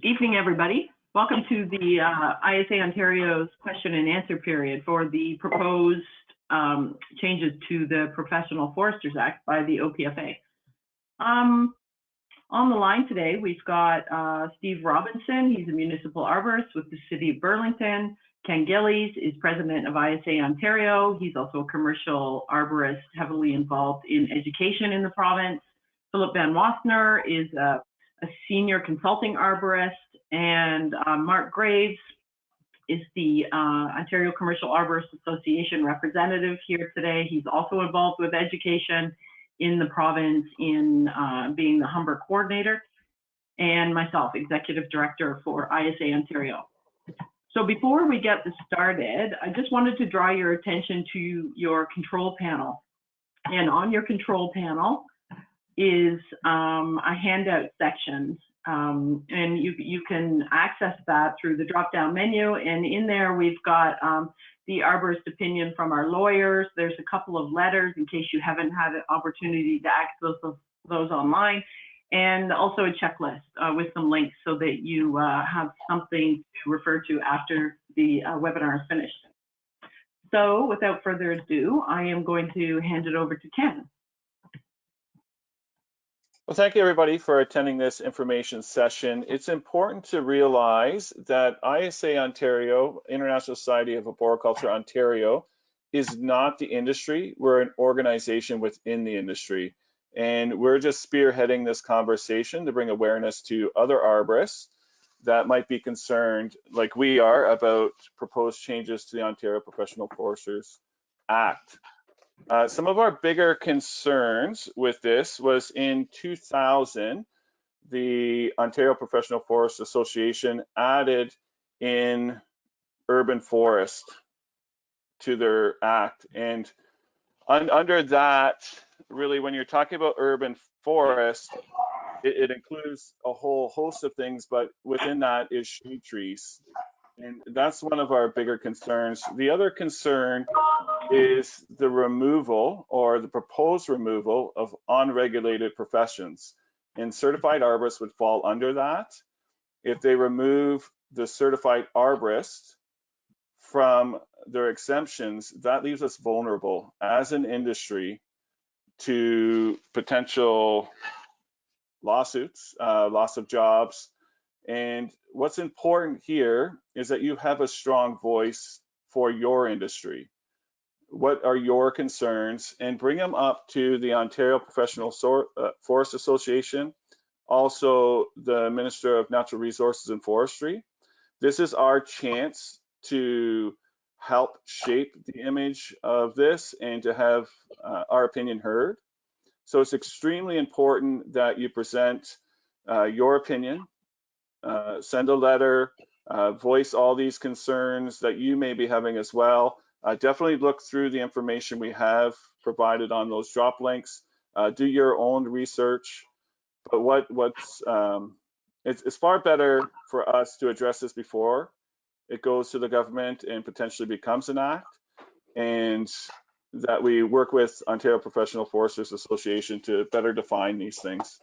Evening, everybody. Welcome to the ISA Ontario's question and answer period for the proposed changes to the Professional Foresters Act by the OPFA. On the line today, we've got Steve Robinson. He's a municipal arborist with the City of Burlington. Ken Gillies is president of ISA Ontario. He's also a commercial arborist heavily involved in education in the province. Philip Van Wassner is a senior consulting arborist, and Mark Graves is the Ontario Commercial Arborist Association representative here today. He's also involved with education in the province in being the Humber coordinator, and myself, executive director for ISA Ontario. So before we get this started, I just wanted to draw your attention to your control panel. And on your control panel is a handout section, and you can access that through the drop-down menu. And in there, we've got the arborist opinion from our lawyers. There's a couple of letters in case you haven't had an opportunity to access those online, and also a checklist with some links so that you have something to refer to after the webinar is finished. So without further ado, I am going to hand it over to Ken. Well, thank you everybody for attending this information session. It's important to realize that ISA Ontario, International Society of Arboriculture Ontario, is not the industry. We're an organization within the industry. And we're just spearheading this conversation to bring awareness to other arborists that might be concerned, like we are, about proposed changes to the Ontario Professional Foresters Act. Some of our bigger concerns with this was in 2000, the Ontario Professional Forest Association added in urban forest to their act. And under that, really, when you're talking about urban forest, it includes a whole host of things, but within that is shade trees. And that's one of our bigger concerns. The other concern is the removal or the proposed removal of unregulated professions. And certified arborists would fall under that. If they remove the certified arborist from their exemptions, that leaves us vulnerable as an industry to potential lawsuits, loss of jobs. And what's important here is that you have a strong voice for your industry. What are your concerns? And bring them up to the Ontario Professional Forest Association, also the Minister of Natural Resources and Forestry. This is our chance to help shape the image of this and to have our opinion heard. So it's extremely important that you present your opinion, send a letter, voice all these concerns that you may be having as well. Definitely look through the information we have provided on those drop links. Do your own research. But it's far better for us to address this before it goes to the government and potentially becomes an act, and that we work with Ontario Professional Foresters Association to better define these things.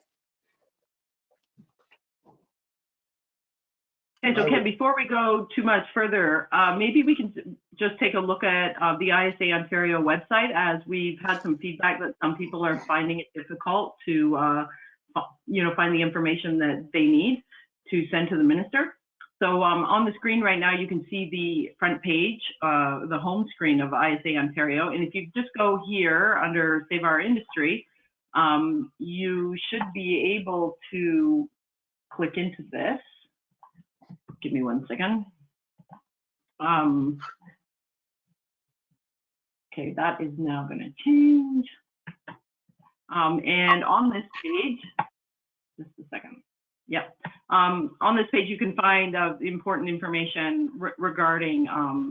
And so Ken, before we go too much further, maybe we can just take a look at the ISA Ontario website, as we've had some feedback that some people are finding it difficult to find the information that they need to send to the minister. So on the screen right now, you can see the front page, the home screen of ISA Ontario. And if you just go here under Save Our Industry, you should be able to click into this. Give me 1 second. Okay, that is now going to change. And on this page, just a second. Yep. On this page, you can find important information regarding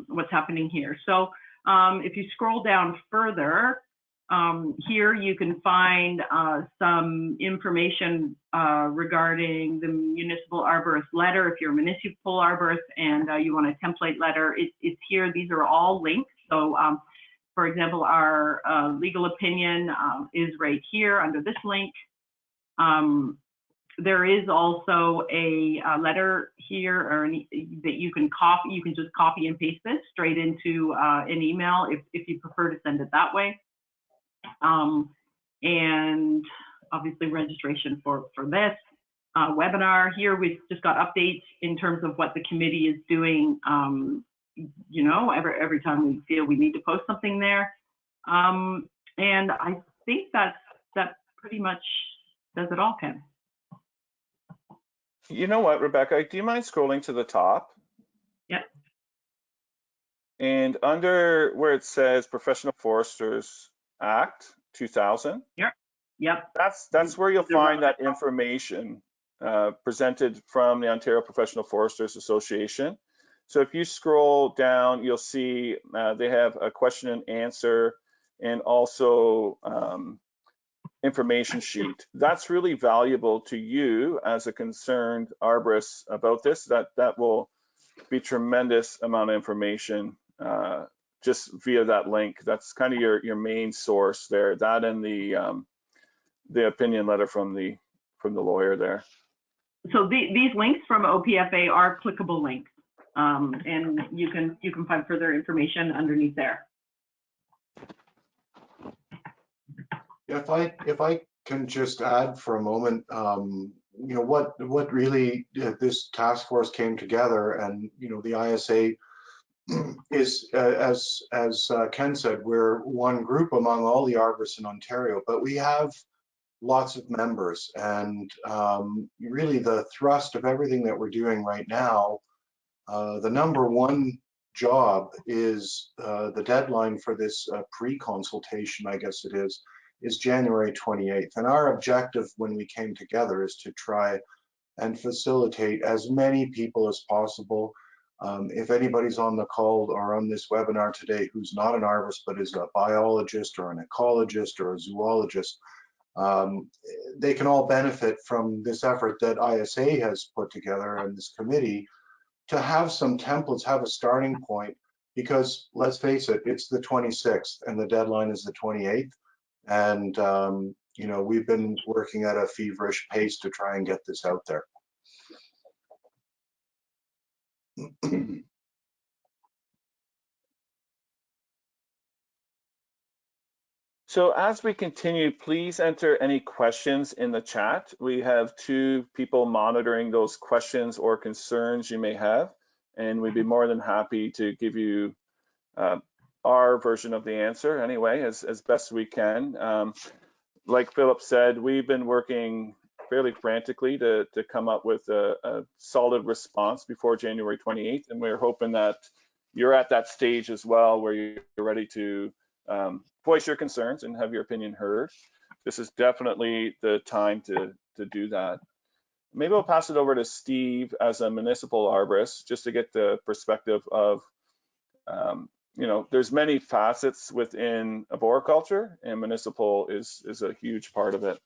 what's happening here. So if you scroll down further, here you can find some information regarding the municipal arborist letter. If you're a municipal arborist and you want a template letter, it's here. These are all linked. So for example, our legal opinion is right here under this link. There is also a letter here or that you can copy. You can just copy and paste this straight into an email if you prefer to send it that way. And obviously registration for this webinar here. We've just got updates in terms of what the committee is doing. You know, every time we feel we need to post something there. And I think that pretty much does it all, Ken. You know what, Rebecca, do you mind scrolling to the top? Yep. And under where it says Professional Foresters Act 2000. Yep. That's where you'll find that information presented from the Ontario Professional Foresters Association. So if you scroll down, you'll see they have a question and answer and also information sheet. That's really valuable to you as a concerned arborist about this. That will be tremendous amount of information just via that link. That's kind of your main source there. That and the opinion letter from the lawyer there. So these links from OPFA are clickable links, and you can find further information underneath there. If I can just add for a moment, you know, what really this task force came together, and you know, the ISA is as Ken said, we're one group among all the arborists in Ontario, but we have lots of members, and really the thrust of everything that we're doing right now, the number one job is the deadline for this pre-consultation, I guess it is January 28th. And our objective when we came together is to try and facilitate as many people as possible. If anybody's on the call or on this webinar today who's not an arborist but is a biologist or an ecologist or a zoologist, they can all benefit from this effort that ISA has put together and this committee to have some templates, have a starting point, because let's face it, it's the 26th and the deadline is the 28th. And, you know, we've been working at a feverish pace to try and get this out there. So as we continue, please enter any questions in the chat. We have 2 people monitoring those questions or concerns you may have, and we'd be more than happy to give you our version of the answer anyway, as best we can. Like Philip said, we've been working fairly frantically to come up with a solid response before January 28th, and we're hoping that you're at that stage as well where you're ready to voice your concerns and have your opinion heard. This is definitely the time to do that. Maybe I'll pass it over to Steve as a municipal arborist, just to get the perspective of, you know, there's many facets within arboriculture, and municipal is a huge part of it.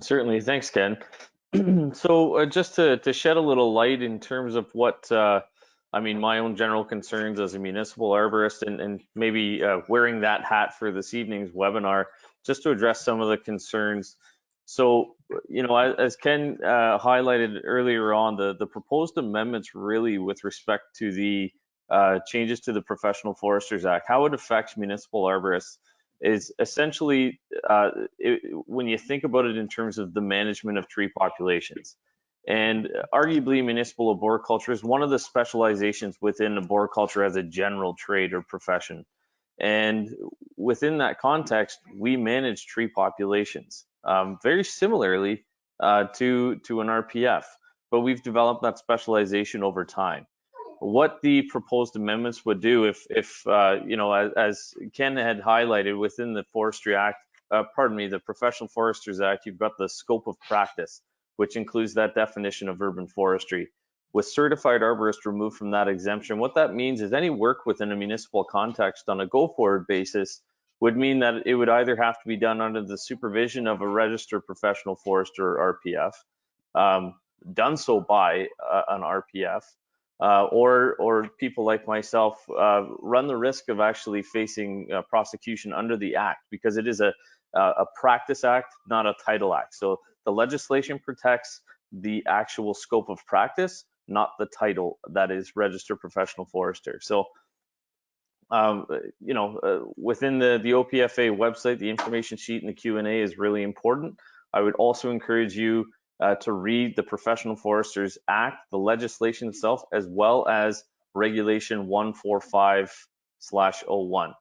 Certainly, thanks, Ken. So just to shed a little light in terms of what I mean, my own general concerns as a municipal arborist, and maybe wearing that hat for this evening's webinar, just to address some of the concerns. So, you know, as Ken highlighted earlier on, the proposed amendments really with respect to the changes to the Professional Foresters Act, how it affects municipal arborists is essentially, when you think about it in terms of the management of tree populations. And arguably, municipal arboriculture is one of the specializations within arboriculture as a general trade or profession. And within that context, we manage tree populations very similarly to an RPF, but we've developed that specialization over time. What the proposed amendments would do, if you know, as Ken had highlighted within the Forestry Act, the Professional Foresters Act, you've got the scope of practice, which includes that definition of urban forestry. With certified arborists removed from that exemption, what that means is any work within a municipal context on a go-forward basis would mean that it would either have to be done under the supervision of a registered professional forester or RPF, done so by an RPF, or people like myself run the risk of actually facing prosecution under the Act, because it is a practice act, not a title act. So the legislation protects the actual scope of practice, not the title that is registered professional forester. So, within the OPFA website, the information sheet and the Q&A is really important. I would also encourage you to read the Professional Foresters Act, the legislation itself, as well as Regulation 145/01.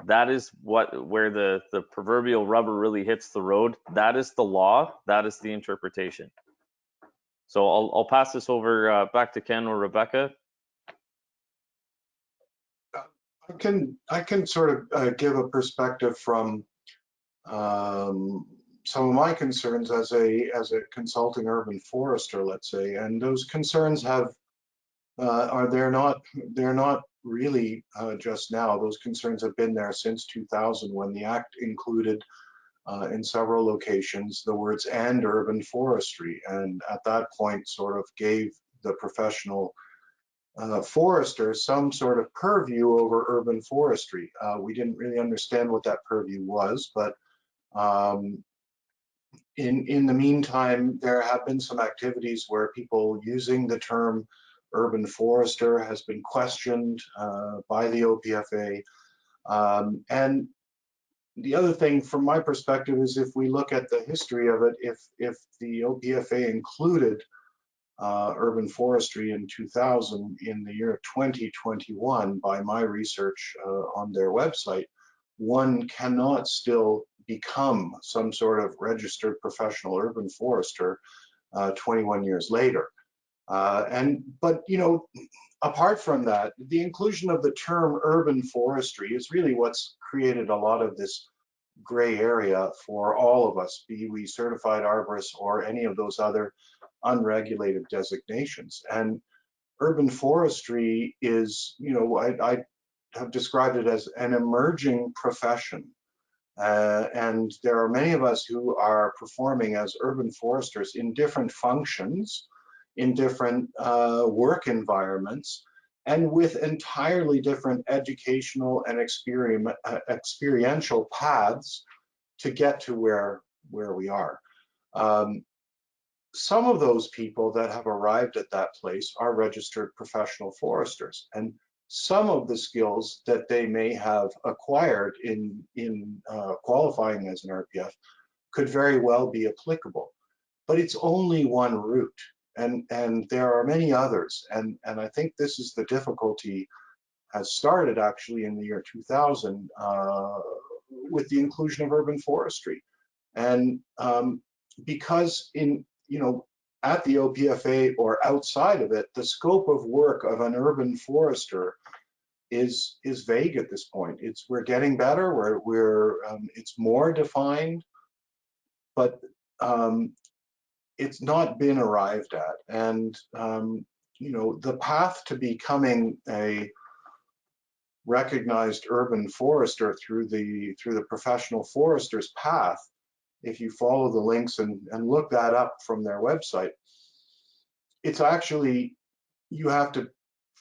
That is where the proverbial rubber really hits the road. That is the law. That is the interpretation. So I'll pass this over back to Ken or Rebecca. I can sort of give a perspective from some of my concerns as a consulting urban forester, let's say, and those concerns have they're not really just now. Those concerns have been there since 2000, when the Act included in several locations the words "and urban forestry," and at that point sort of gave the professional forester some sort of purview over urban forestry. We didn't really understand what that purview was, but in the meantime, there have been some activities where people using the term urban forester has been questioned by the OPFA. And the other thing from my perspective is, if we look at the history of it, if the OPFA included urban forestry in 2000, in the year 2021, by my research on their website, one cannot still become some sort of registered professional urban forester 21 years later. But apart from that, the inclusion of the term urban forestry is really what's created a lot of this gray area for all of us, be we certified arborists or any of those other unregulated designations. And urban forestry is, I have described it as an emerging profession. And there are many of us who are performing as urban foresters in different functions, in different work environments, and with entirely different educational and experiential paths to get to where we are. Some of those people that have arrived at that place are registered professional foresters, and some of the skills that they may have acquired in qualifying as an RPF could very well be applicable. But it's only one route, and there are many others, and I think this is the difficulty has started actually in the year 2000 with the inclusion of urban forestry. And because at the OPFA or outside of it, the scope of work of an urban forester is vague at this point. We're getting better. It's more defined, but it's not been arrived at. And the path to becoming a recognized urban forester through the professional forester's path, if you follow the links and look that up from their website, it's actually, you have to,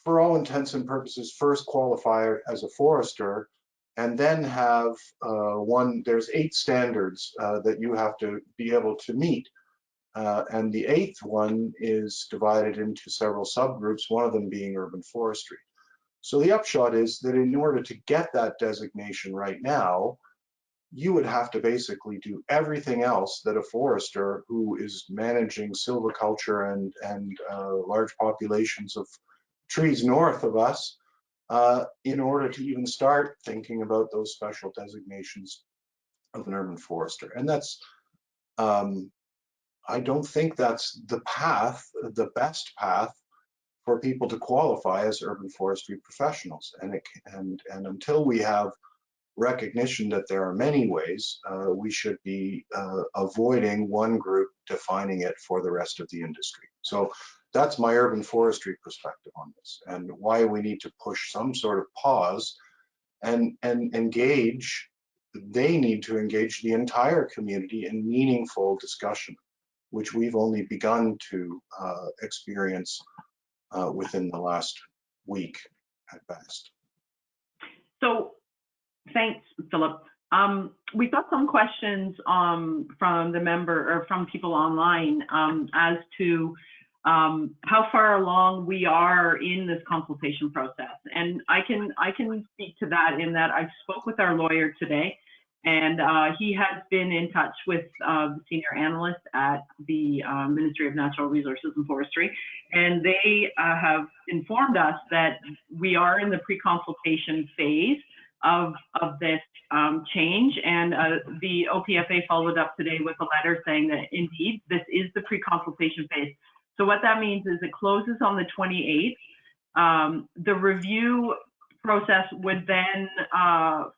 for all intents and purposes, first qualify as a forester, and then have there's 8 standards that you have to be able to meet. And the 8th one is divided into several subgroups, one of them being urban forestry. So the upshot is that in order to get that designation right now, you would have to basically do everything else that a forester who is managing silviculture and large populations of trees north of us in order to even start thinking about those special designations of an urban forester. And that's, I don't think that's the best path for people to qualify as urban forestry professionals. And until we have recognition that there are many ways, we should be avoiding one group defining it for the rest of the industry. So that's my urban forestry perspective on this, and why we need to push some sort of pause and engage. They need to engage the entire community in meaningful discussion, which we've only begun to experience within the last week at best. So thanks, Philip. We've got some questions from the member or from people online as to how far along we are in this consultation process. And I can speak to that in that I spoke with our lawyer today, and he has been in touch with the senior analyst at the Ministry of Natural Resources and Forestry, and they have informed us that we are in the pre-consultation phase of this change, and the OPFA followed up today with a letter saying that indeed this is the pre-consultation phase. So what that means is it closes on the 28th. The review process would then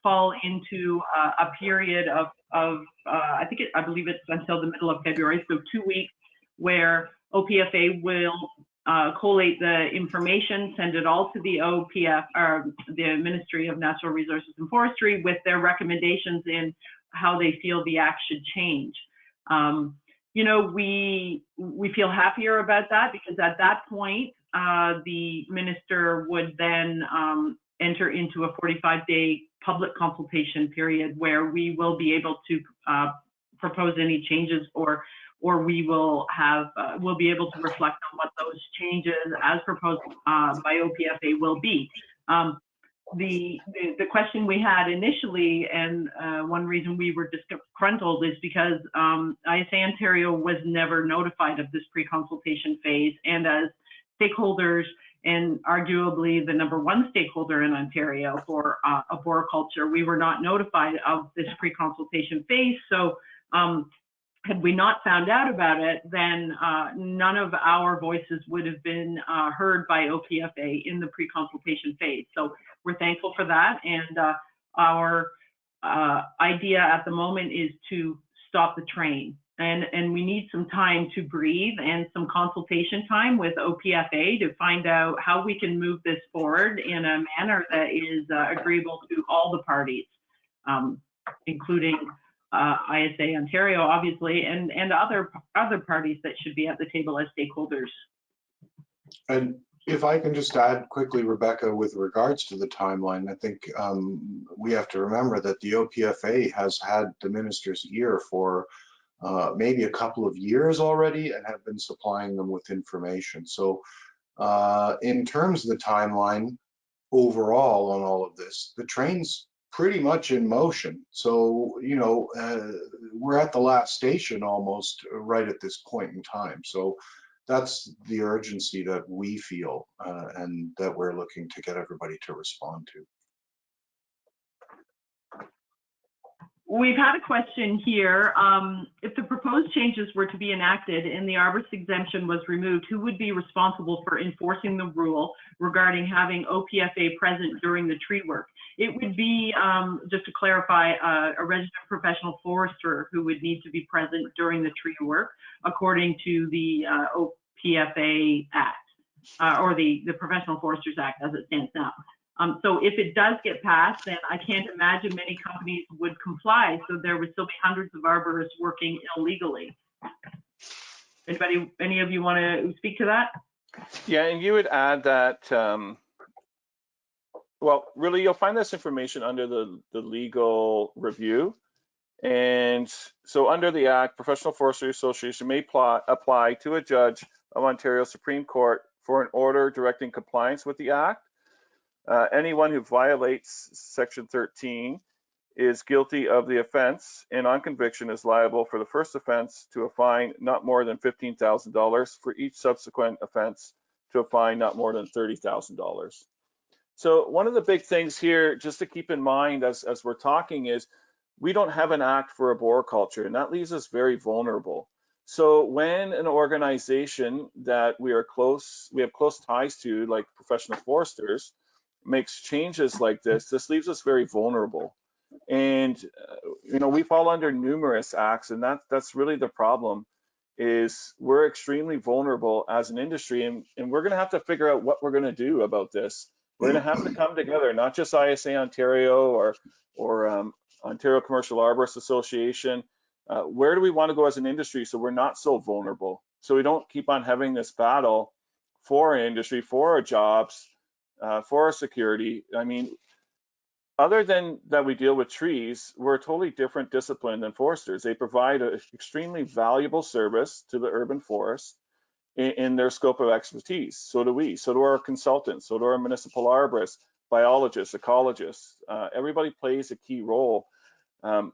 fall into a period of I believe it's until the middle of February, so 2 weeks, where OPFA will collate the information, send it all to the the Ministry of Natural Resources and Forestry with their recommendations in how they feel the act should change. You know, we feel happier about that because at that point, the minister would then enter into a 45-day public consultation period where we will be able to propose any changes, or we will have we'll be able to reflect on what those changes as proposed by OPFA will be. The question we had initially, and one reason we were disgruntled, is because ISA Ontario was never notified of this pre-consultation phase, and as stakeholders, and arguably the #1 stakeholder in Ontario for arboriculture, we were not notified of this pre-consultation phase. So had we not found out about it, then none of our voices would have been heard by OPFA in the pre-consultation phase. So we're thankful for that, and our idea at the moment is to stop the train. And we need some time to breathe and some consultation time with OPFA to find out how we can move this forward in a manner that is agreeable to all the parties, including ISA Ontario, obviously, and other parties that should be at the table as stakeholders. And if I can just add quickly, Rebecca, with regards to the timeline, I think we have to remember that the OPFA has had the minister's ear for maybe a couple of years already and have been supplying them with information. So in terms of the timeline overall on all of this, the train's pretty much in motion. So, you know, we're at the last station almost right at this point in time. So that's the urgency that we feel and that we're looking to get everybody to respond to. We've had a question here. If the proposed changes were to be enacted and the arborist exemption was removed, who would be responsible for enforcing the rule regarding having OPFA present during the tree work? It would be, just to clarify, a registered professional forester who would need to be present during the tree work, according to the OPFA Act, or the Professional Foresters Act as it stands now. So if it does get passed, then I can't imagine many companies would comply. So there would still be hundreds of arborists working illegally. Any of you want to speak to that? Yeah, and you would add that, well, really, you'll find this information under the legal review. And so under the Act, Professional Forestry Association may apply to a judge of Ontario Supreme Court for an order directing compliance with the Act. Anyone who violates Section 13 is guilty of the offense and on conviction is liable for the first offense to a fine not more than $15,000, for each subsequent offense to a fine not more than $30,000. So one of the big things here, just to keep in mind as we're talking, is we don't have an act for arboriculture, and that leaves us very vulnerable. So when an organization that we have close ties to, like professional foresters, makes changes like this leaves us very vulnerable. And you know, we fall under numerous acts, and that's really the problem, is we're extremely vulnerable as an industry, and we're going to have to figure out what we're going to do about this. We're going to have to come together, not just ISA Ontario or Ontario Commercial Arborists Association. Where do we want to go as an industry so we're not so vulnerable, so we don't keep on having this battle for our industry, for our jobs, for our security? I mean, other than that we deal with trees, we're a totally different discipline than foresters. They provide an extremely valuable service to the urban forest in their scope of expertise. So do we, so do our consultants, so do our municipal arborists, biologists, ecologists. Everybody plays a key role.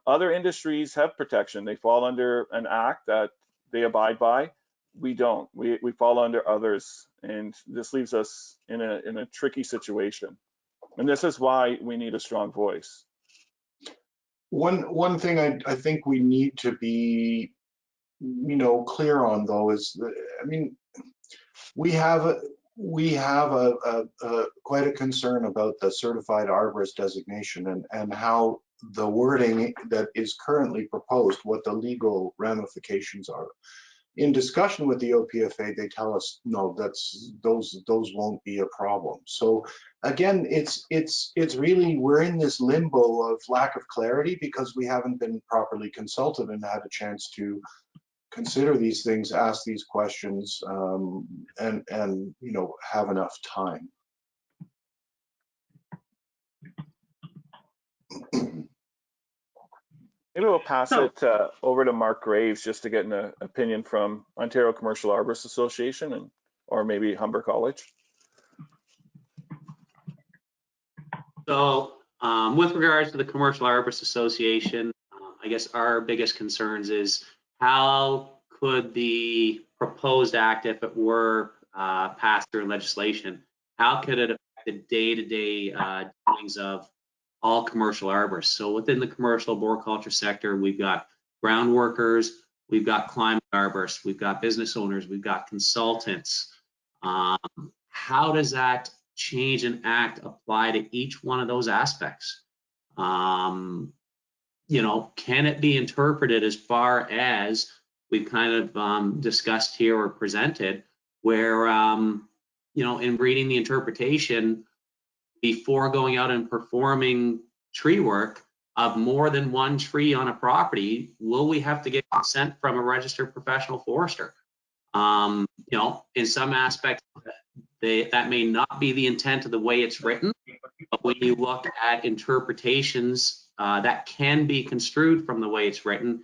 Other industries have protection. They fall under an act that they abide by. We don't. We fall under others, and this leaves us in a tricky situation. And this is why we need a strong voice. One thing I think we need to be, clear on, though, is that, I mean, we have quite a concern about the certified arborist designation and how the wording that is currently proposed, what the legal ramifications are. In discussion with the OPFA, they tell us, no, those won't be a problem. So again, it's really, we're in this limbo of lack of clarity because we haven't been properly consulted and had a chance to consider these things, ask these questions, and have enough time. Maybe we'll pass it over to Mark Graves just to get an opinion from Ontario Commercial Arborists Association or maybe Humber College. So with regards to the Commercial Arborists Association, I guess our biggest concerns is how could the proposed act, if it were passed through legislation, how could it affect the day-to-day dealings of all commercial arborists? So within the commercial arboriculture sector, we've got ground workers, we've got climate arborists, we've got business owners, we've got consultants. How does that change and act apply to each one of those aspects? Can it be interpreted as far as we've kind of discussed here or presented, where, in reading the interpretation, before going out and performing tree work of more than one tree on a property, will we have to get consent from a registered professional forester? In some aspects, that may not be the intent of the way it's written, but when you look at interpretations that can be construed from the way it's written,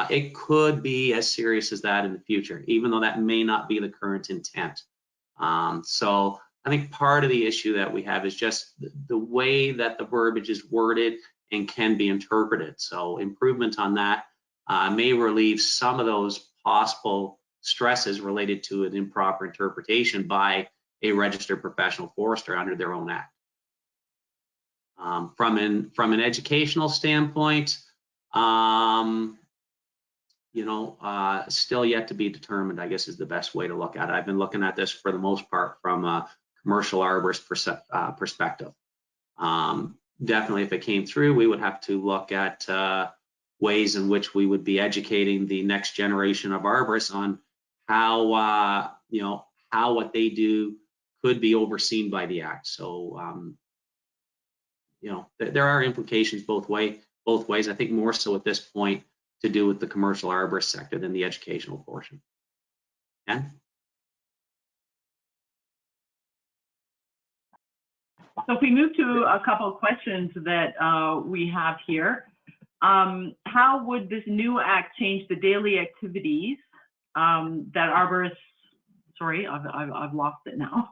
it could be as serious as that in the future, even though that may not be the current intent. So I think part of the issue that we have is just the way that the verbiage is worded and can be interpreted. So improvement on that may relieve some of those possible stresses related to an improper interpretation by a registered professional forester under their own act. From an educational standpoint, still yet to be determined, I guess, is the best way to look at it. I've been looking at this for the most part from a commercial arborist perspective. Definitely, if it came through, we would have to look at ways in which we would be educating the next generation of arborists on how, how what they do could be overseen by the act. So, there are implications both ways. I think more so at this point to do with the commercial arborist sector than the educational portion. Ken? So if we move to a couple of questions that we have here, how would this new act change the daily activities that arborists, sorry, I've lost it now.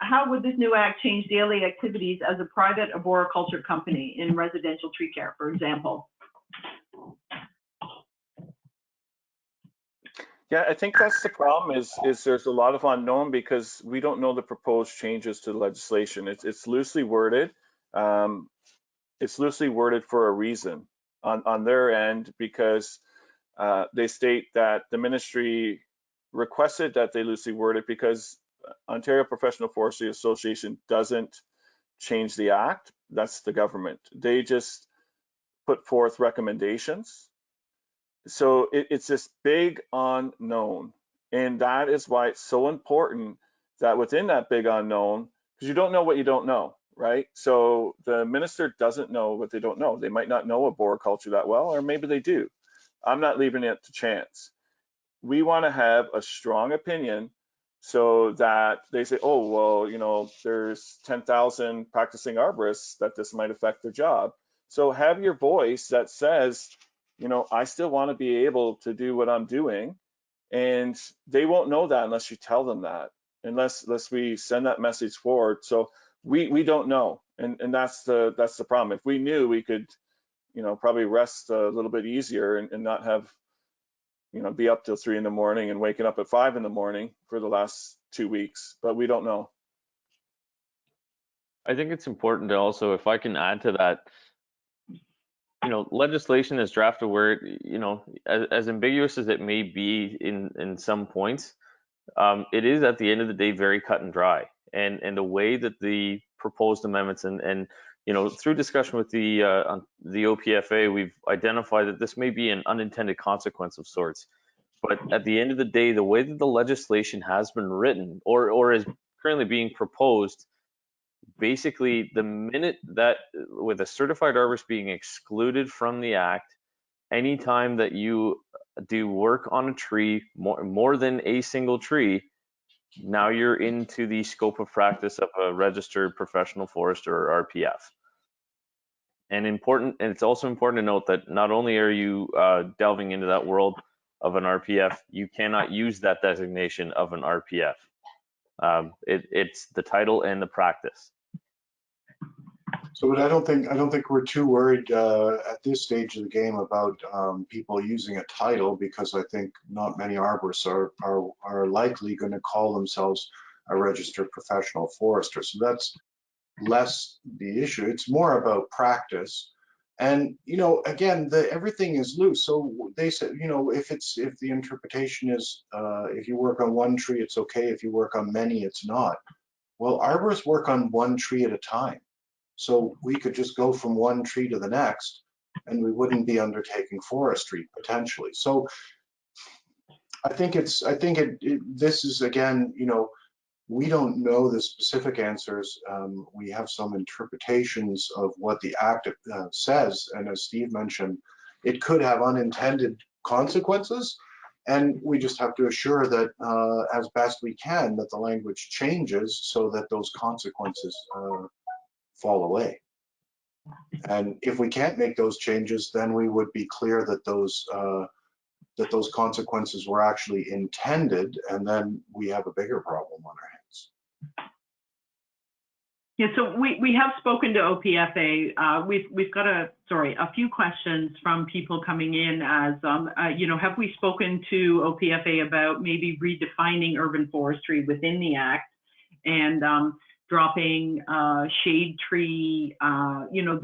How would this new act change daily activities as a private arboriculture company in residential tree care, for example? Yeah, I think that's the problem is there's a lot of unknown because we don't know the proposed changes to the legislation. It's loosely worded. It's loosely worded for a reason on their end because they state that the ministry requested that they loosely word it because Ontario Professional Forestry Association doesn't change the act. That's the government. They just put forth recommendations. So it's this big unknown. And that is why it's so important that within that big unknown, because you don't know what you don't know, right? So the minister doesn't know what they don't know. They might not know arboriculture that well, or maybe they do. I'm not leaving it to chance. We want to have a strong opinion so that they say, oh, well, you know, there's 10,000 practicing arborists that this might affect their job. So have your voice that says, you know, I still want to be able to do what I'm doing. And they won't know that unless you tell them that, unless we send that message forward. So we don't know. And that's the problem. If we knew, we could, you know, probably rest a little bit easier and not have, you know, be up till 3 in the morning and waking up at 5 in the morning for the last 2 weeks, but we don't know. I think it's important to also, if I can add to that, you know, legislation is drafted where, you know, as ambiguous as it may be in some points, it is at the end of the day very cut and dry. And the way that the proposed amendments and you know, through discussion with the OPFA, we've identified that this may be an unintended consequence of sorts. But at the end of the day, the way that the legislation has been written or is currently being proposed, basically the minute that with a certified arborist being excluded from the act, anytime that you do work on a tree, more than a single tree, now you're into the scope of practice of a registered professional forester or RPF. And it's also important to note that not only are you delving into that world of an RPF, you cannot use that designation of an RPF. It's the title and the practice. So, but I don't think we're too worried at this stage of the game about people using a title, because I think not many arborists are likely going to call themselves a registered professional forester. So that's less the issue. It's more about practice. And, you know, again, everything is loose. So they said, you know, if the interpretation is if you work on one tree, it's okay. If you work on many, it's not. Well, arborists work on one tree at a time. So we could just go from one tree to the next and we wouldn't be undertaking forestry potentially. So I think this is, again, you know, we don't know the specific answers. We have some interpretations of what the act says. And as Steve mentioned, it could have unintended consequences. And we just have to assure that as best we can, that the language changes so that those consequences fall away. And if we can't make those changes, then we would be clear that those consequences were actually intended, and then we have a bigger problem on our hands. Yeah, so we have spoken to OPFA. We've got a few questions from people coming in as, you know, have we spoken to OPFA about maybe redefining urban forestry within the Act and dropping shade tree, you know,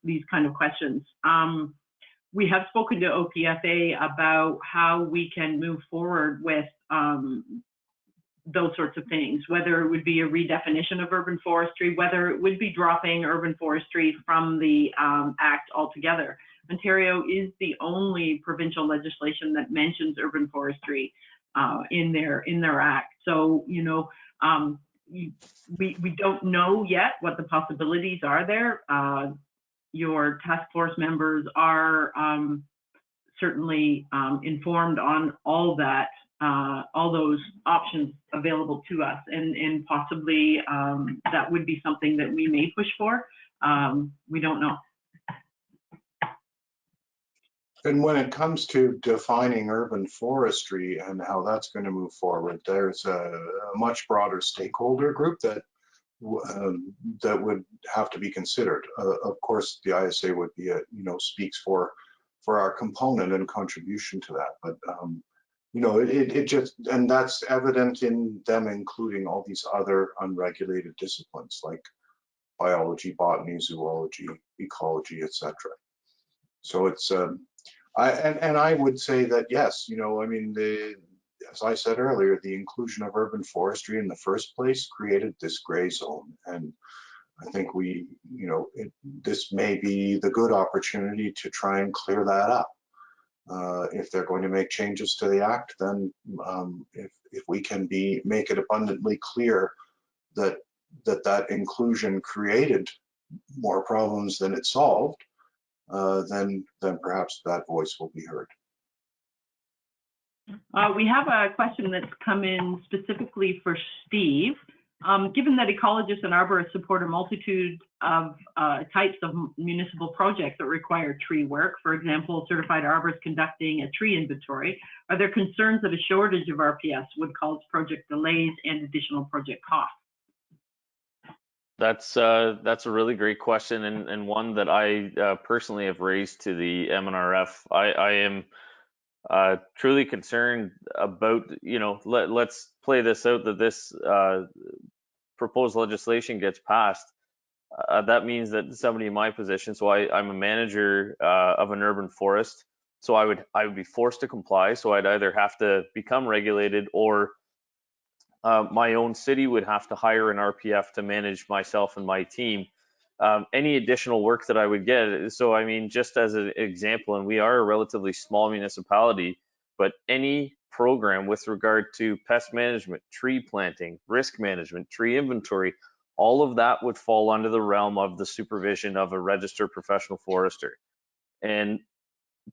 these kind of questions. We have spoken to OPFA about how we can move forward with those sorts of things, whether it would be a redefinition of urban forestry, whether it would be dropping urban forestry from the Act altogether. Ontario is the only provincial legislation that mentions urban forestry in their Act. So, you know, we don't know yet what the possibilities are there. Your task force members are certainly informed on all that, all those options available to us, and possibly that would be something that we may push for. We don't know. And when it comes to defining urban forestry and how that's going to move forward, there's a much broader stakeholder group that would have to be considered. Of course, the ISA would be, you know, speaks for our component and contribution to that. But you know, it just, and that's evident in them including all these other unregulated disciplines like biology, botany, zoology, ecology, etc. So it's I would say that yes, you know, I mean, as I said earlier, the inclusion of urban forestry in the first place created this gray zone, and I think we, you know, this may be the good opportunity to try and clear that up. If they're going to make changes to the Act, then if we can make it abundantly clear that that inclusion created more problems than it solved, then perhaps that voice will be heard. We have a question that's come in specifically for Steve. Given that ecologists and arborists support a multitude of types of municipal projects that require tree work, for example, certified arborists conducting a tree inventory, are there concerns that a shortage of RPS would cause project delays and additional project costs? That's a really great question, and one that I personally have raised to the MNRF. I am truly concerned about, let's play this out, that this proposed legislation gets passed. That means that somebody in my position, so I'm a manager of an urban forest, so I would be forced to comply. So I'd either have to become regulated, or my own city would have to hire an RPF to manage myself and my team. Any additional work that I would get. So I mean, just as an example, and we are a relatively small municipality, but any program with regard to pest management, tree planting, risk management, tree inventory, all of that would fall under the realm of the supervision of a registered professional forester. And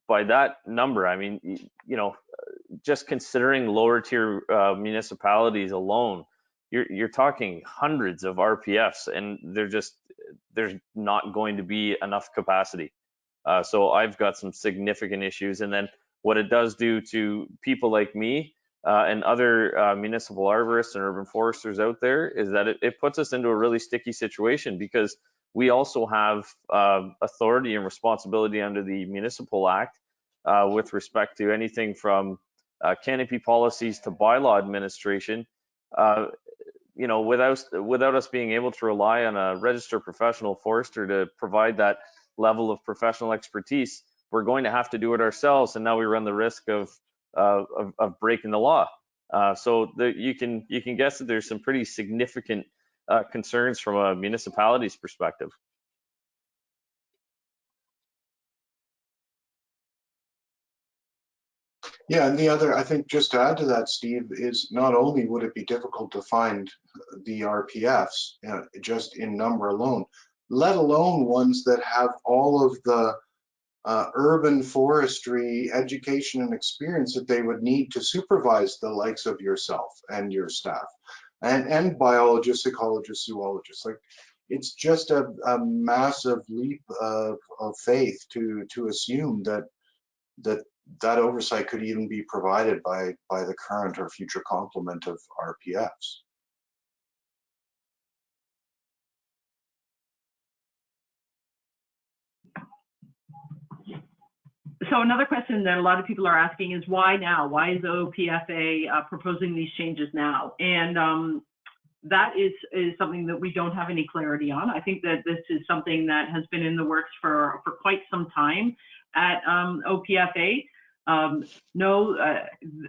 by that number, I mean, just considering lower tier municipalities alone, you're talking hundreds of RPFs, and there's not going to be enough capacity. So I've got some significant issues. And then what it does do to people like me and other municipal arborists and urban foresters out there is that it puts us into a really sticky situation, because we also have authority and responsibility under the Municipal Act with respect to anything from canopy policies to bylaw administration. Without us being able to rely on a registered professional forester to provide that level of professional expertise, we're going to have to do it ourselves, and now we run the risk of breaking the law. So you can guess that there's some pretty significant concerns from a municipality's perspective. Yeah, and the other, I think, just to add to that, Steve, is not only would it be difficult to find the RPFs just in number alone, let alone ones that have all of the urban forestry education and experience that they would need to supervise the likes of yourself and your staff, and biologists, ecologists, zoologists. Like, it's just a massive leap of faith to assume that oversight could even be provided by the current or future complement of RPFs. So another question that a lot of people are asking is, why now? Why is the OPFA proposing these changes now? And that is something that we don't have any clarity on. I think that this is something that has been in the works for quite some time at OPFA.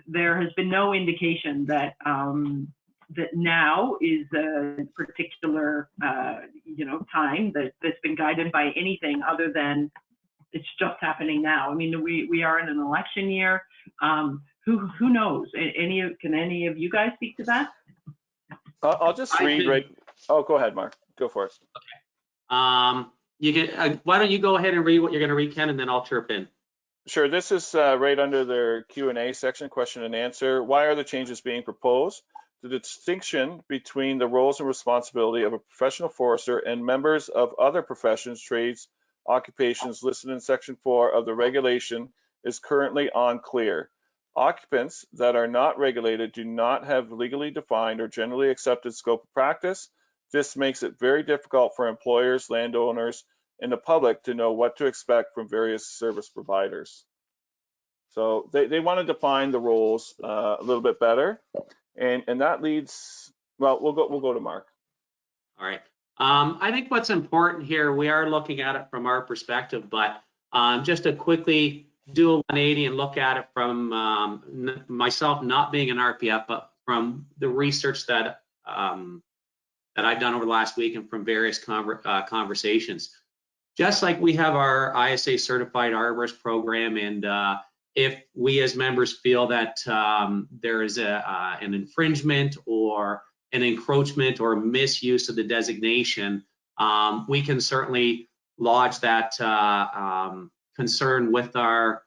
There has been no indication that that now is a particular time that's been guided by anything other than it's just happening now. I mean, we are in an election year. Who knows? Can any of you guys speak to that? I'll just read right. Oh, go ahead, Mark. Go for it. Okay. You can. Why don't you go ahead and read what you're going to read, Ken, and then I'll chirp in. Sure. This is right under their Q&A section, question and answer. Why are the changes being proposed? The distinction between the roles and responsibility of a professional forester and members of other professions, trades, occupations listed in Section 4 of the regulation is currently unclear. Occupants that are not regulated do not have legally defined or generally accepted scope of practice. This makes it very difficult for employers, landowners, and the public to know what to expect from various service providers. So they want to define the roles a little bit better, and that leads. Well, we'll go to Mark. All right. I think what's important here, we are looking at it from our perspective, but just to quickly do a 180 and look at it from myself not being an RPF, but from the research that that I've done over the last week and from various conversations. Just like we have our ISA certified arborist program, and if we as members feel that there is an infringement or an encroachment or misuse of the designation, we can certainly lodge that concern with our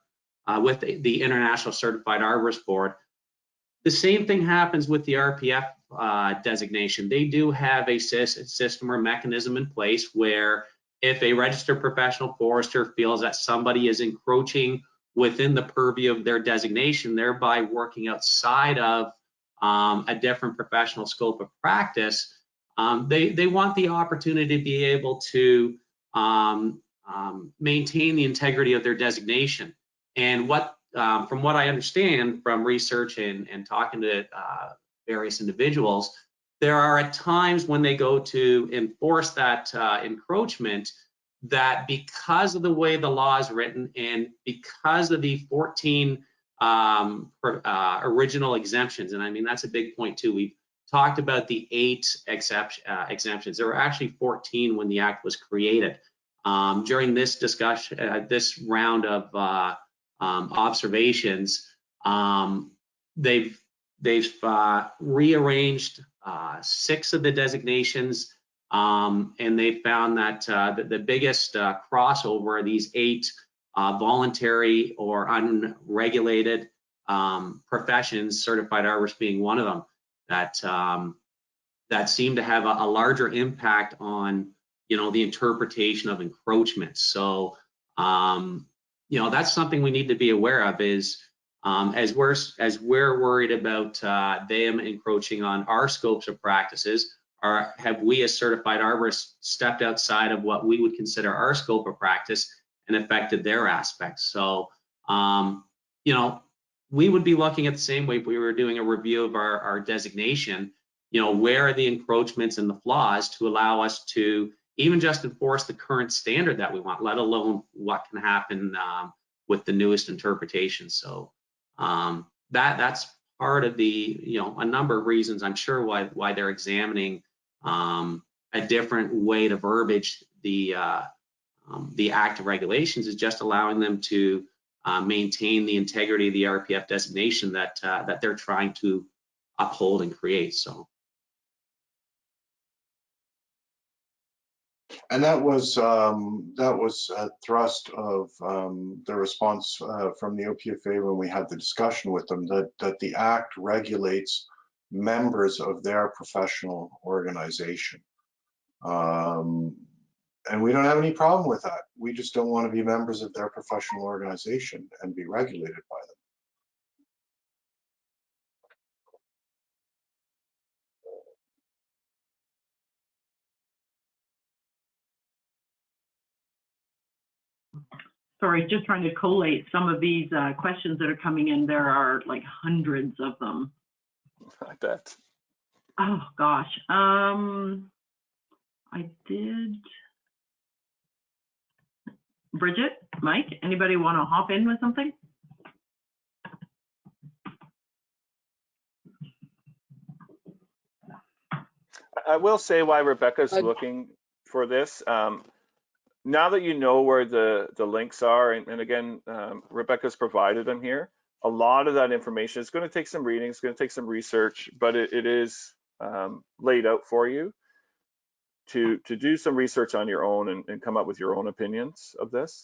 with the International Certified Arborist Board. The same thing happens with the RPF designation. They do have a system or mechanism in place where if a registered professional forester feels that somebody is encroaching within the purview of their designation, thereby working outside of a different professional scope of practice, they want the opportunity to be able to maintain the integrity of their designation. And from what I understand from research and talking to various individuals, there are at times when they go to enforce that encroachment, that because of the way the law is written and because of the 14 original exemptions, and I mean, that's a big point too. We've talked about the 8 exemptions. There were actually 14 when the Act was created. During this discussion, this round of observations, they've rearranged 6 of the designations, and they found that the biggest crossover are these 8 voluntary or unregulated professions, certified arborists being one of them, that seem to have a larger impact on, the interpretation of encroachments. So, that's something we need to be aware of, is as we're worried about them encroaching on our scopes of practices, or have we as certified arborists stepped outside of what we would consider our scope of practice and affected their aspects? So, we would be looking at the same way if we were doing a review of our designation, where are the encroachments and the flaws to allow us to even just enforce the current standard that we want, let alone what can happen with the newest interpretation. So that's part of the, a number of reasons I'm sure why they're examining a different way to verbiage the Act of regulations, is just allowing them to maintain the integrity of the RPF designation that they're trying to uphold and create. So. And that was a thrust of the response from the OPFA when we had the discussion with them, that the Act regulates members of their professional organization. And we don't have any problem with that. We just don't want to be members of their professional organization and be regulated by them. Sorry, just trying to collate some of these questions that are coming in. There are like hundreds of them. I bet. Oh gosh. I did. Bridget, Mike, anybody want to hop in with something? I will say why Rebecca's looking for this. Now that you know where the links are, and again, Rebecca's provided them here, a lot of that information is going to take some reading, it's going to take some research, but it is laid out for you to do some research on your own and come up with your own opinions of this.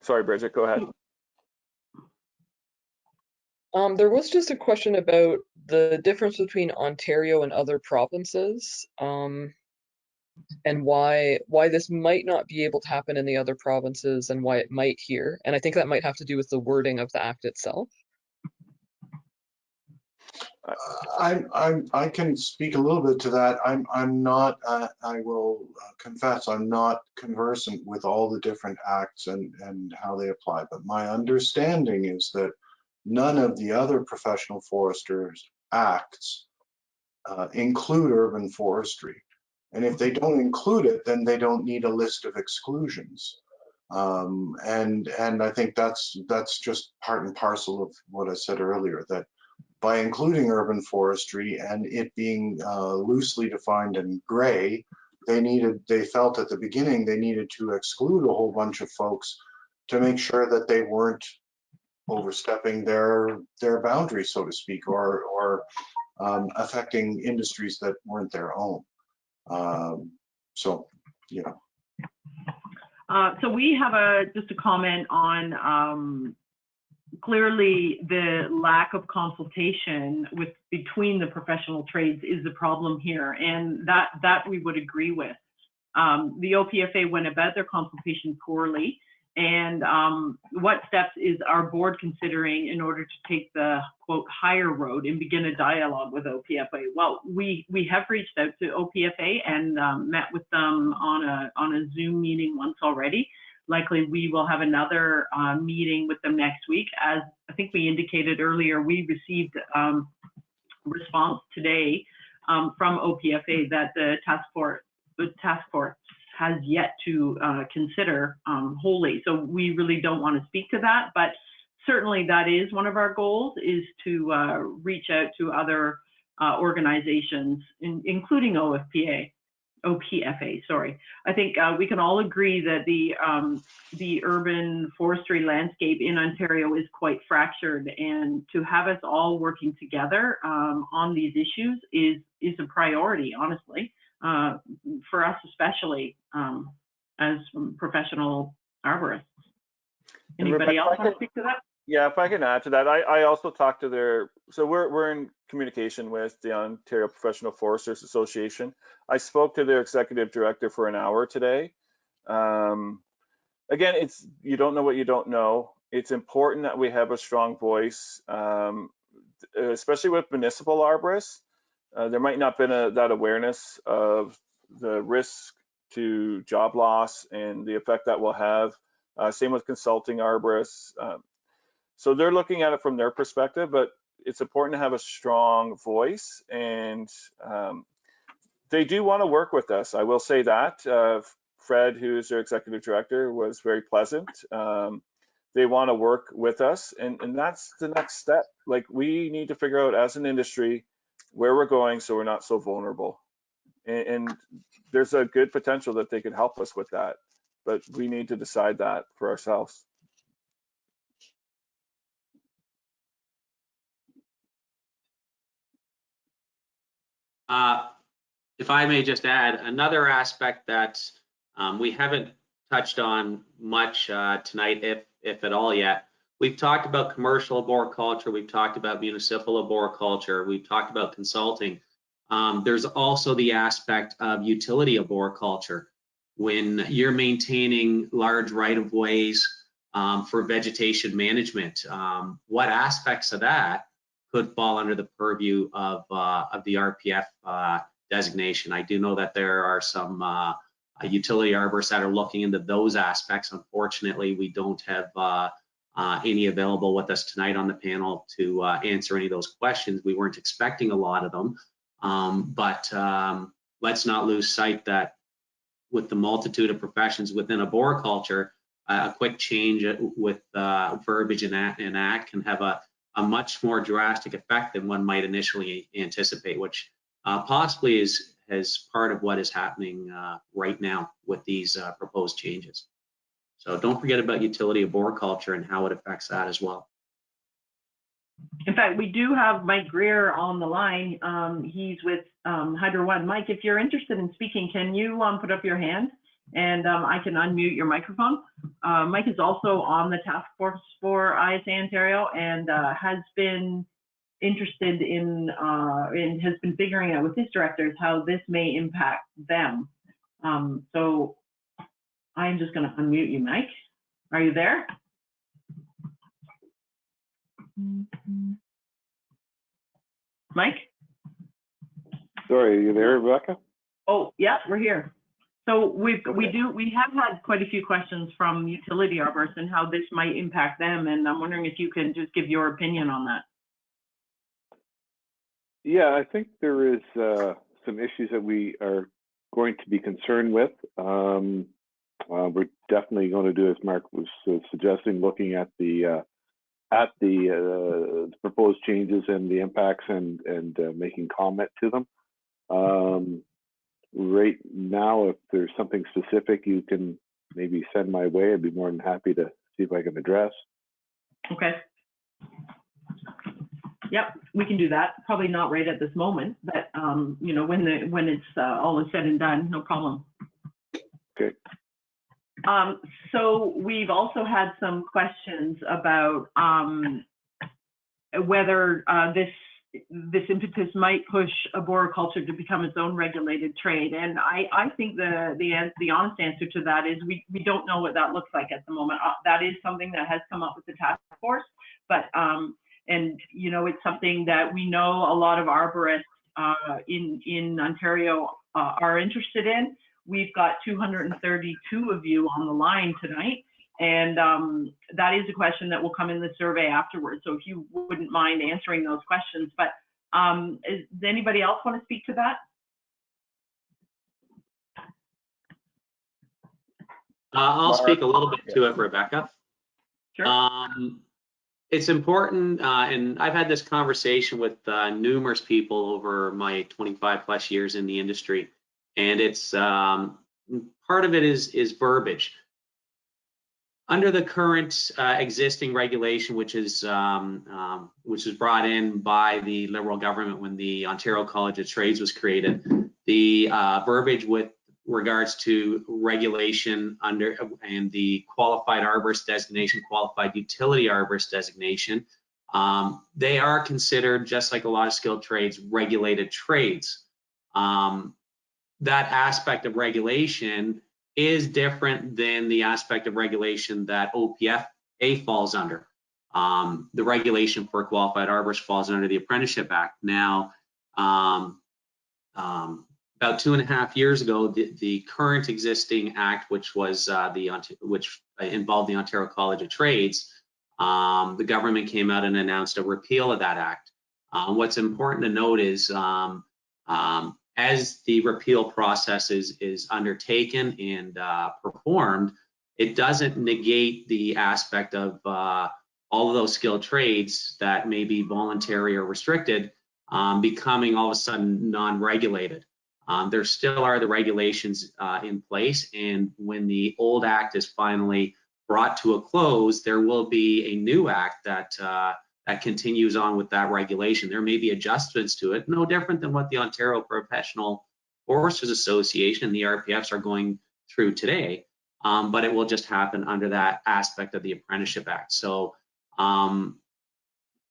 Sorry, Bridget, go ahead. There was just a question about the difference between Ontario and other provinces, and why this might not be able to happen in the other provinces and why it might here. And I think that might have to do with the wording of the Act itself. I can speak a little bit to that. I'm not. I will confess I'm not conversant with all the different acts and how they apply. But my understanding is that none of the other professional foresters acts include urban forestry, and if they don't include it, then they don't need a list of exclusions. And I think that's just part and parcel of what I said earlier, that by including urban forestry and it being loosely defined in gray, they felt at the beginning they needed to exclude a whole bunch of folks to make sure that they weren't overstepping their boundaries, so to speak, or affecting industries that weren't their own. So, you know. So we have just a comment on clearly the lack of consultation between the professional trades is the problem here, and that we would agree with. The OPFA went about their consultation poorly, and what steps is our board considering in order to take the quote higher road and begin a dialogue with OPFA? Well, we have reached out to OPFA and met with them on a Zoom meeting once already. Likely we will have another meeting with them next week. As I think we indicated earlier, we received response today from OPFA that the task force has yet to consider wholly. So we really don't want to speak to that, but certainly that is one of our goals, is to reach out to other organizations, including OPFA, sorry. I think we can all agree that the urban forestry landscape in Ontario is quite fractured, and to have us all working together on these issues is a priority, honestly, for us especially as professional arborists. Anybody else want to speak to that? Yeah, if I can add to that, I also talked to so we're in communication with the Ontario Professional Foresters Association. I spoke to their executive director for an hour today. Again, you don't know what you don't know. It's important that we have a strong voice, especially with municipal arborists. There might not have been that awareness of the risk to job loss and the effect that will have. Same with consulting arborists. So they're looking at it from their perspective, but it's important to have a strong voice, and they do want to work with us. I will say that. Fred, who is their executive director, was very pleasant. They want to work with us, and that's the next step. Like, we need to figure out as an industry where we're going so we're not so vulnerable. And there's a good potential that they could help us with that, but we need to decide that for ourselves. If I may just add, another aspect that we haven't touched on much tonight, if at all yet, we've talked about commercial arboriculture, we've talked about municipal arboriculture, we've talked about consulting. There's also the aspect of utility arboriculture. When you're maintaining large right-of-ways for vegetation management, what aspects of that could fall under the purview of the RPF designation? I do know that there are some utility arborists that are looking into those aspects. Unfortunately, we don't have any available with us tonight on the panel to answer any of those questions. We weren't expecting a lot of them, but let's not lose sight that with the multitude of professions within arboriculture, a quick change with verbiage in act can have a much more drastic effect than one might initially anticipate, which possibly is part of what is happening right now with these proposed changes. So don't forget about utility arboriculture and how it affects that as well. In fact, we do have Mike Greer on the line. He's with Hydro One. Mike, if you're interested in speaking, can you put up your hand and I can unmute your microphone? Mike is also on the task force for ISA Ontario and has been interested in and has been figuring out with his directors how this may impact them. So I'm just going to unmute you, Mike. Are you there? Mike? Sorry, are you there, Rebecca? Oh, yeah, we're here. So we have had quite a few questions from utility arborists and how this might impact them, and I'm wondering if you can just give your opinion on that. Yeah, I think there is some issues that we are going to be concerned with. We're definitely going to do, as Mark was suggesting, looking at the proposed changes and the impacts and making comment to them. Right now, if there's something specific you can maybe send my way, I'd be more than happy to see if I can address. Okay. Yep, we can do that. Probably not right at this moment, but you know, when it's all is said and done, no problem. Okay. So we've also had some questions about whether this impetus might push arboriculture to become its own regulated trade. And I think the honest answer to that is we don't know what that looks like at the moment. That is something that has come up with the task force, but and you know, it's something that we know a lot of arborists in Ontario are interested in. We've got 232 of you on the line tonight, and that is a question that will come in the survey afterwards. So if you wouldn't mind answering those questions, but does anybody else want to speak to that? I'll speak a little bit to it, Rebecca. Sure. It's important, and I've had this conversation with numerous people over my 25+ years in the industry, and it's part of it is verbiage. Under the current existing regulation, which is brought in by the Liberal government when the Ontario College of Trades was created, the verbiage with regards to regulation under and the qualified arborist designation, qualified utility arborist designation, they are considered, just like a lot of skilled trades, regulated trades. That aspect of regulation is different than the aspect of regulation that OPFA falls under. The regulation for a qualified arborist falls under the Apprenticeship Act. Now, about 2.5 years ago, the current existing act, which was which involved the Ontario College of Trades, the government came out and announced a repeal of that act. What's important to note is as the repeal process is undertaken and performed, it doesn't negate the aspect of all of those skilled trades that may be voluntary or restricted becoming all of a sudden non-regulated. There still are the regulations in place, and when the old act is finally brought to a close, there will be a new act that that continues on with that regulation. There may be adjustments to it, no different than what the Ontario Professional Foresters Association and the RPFs are going through today, but it will just happen under that aspect of the Apprenticeship Act. So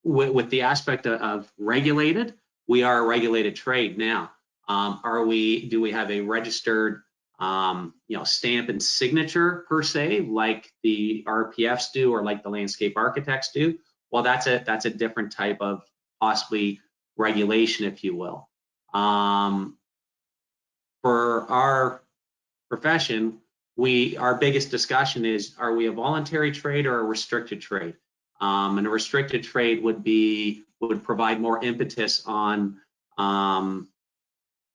with the aspect of regulated, we are a regulated trade now. Do we have a registered stamp and signature per se, like the RPFs do or like the landscape architects do? Well, that's a different type of possibly regulation, if you will. For our profession, our biggest discussion is, are we a voluntary trade or a restricted trade? And a restricted trade would provide more impetus on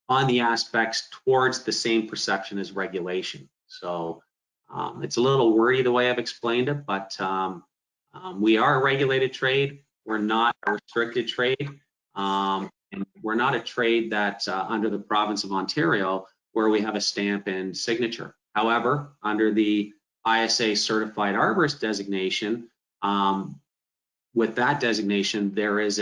the aspects towards the same perception as regulation. So it's a little wordy the way I've explained it, but we are a regulated trade. We're not a restricted trade. And we're not a trade that's under the province of Ontario where we have a stamp and signature. However, under the ISA certified arborist designation, with that designation, there is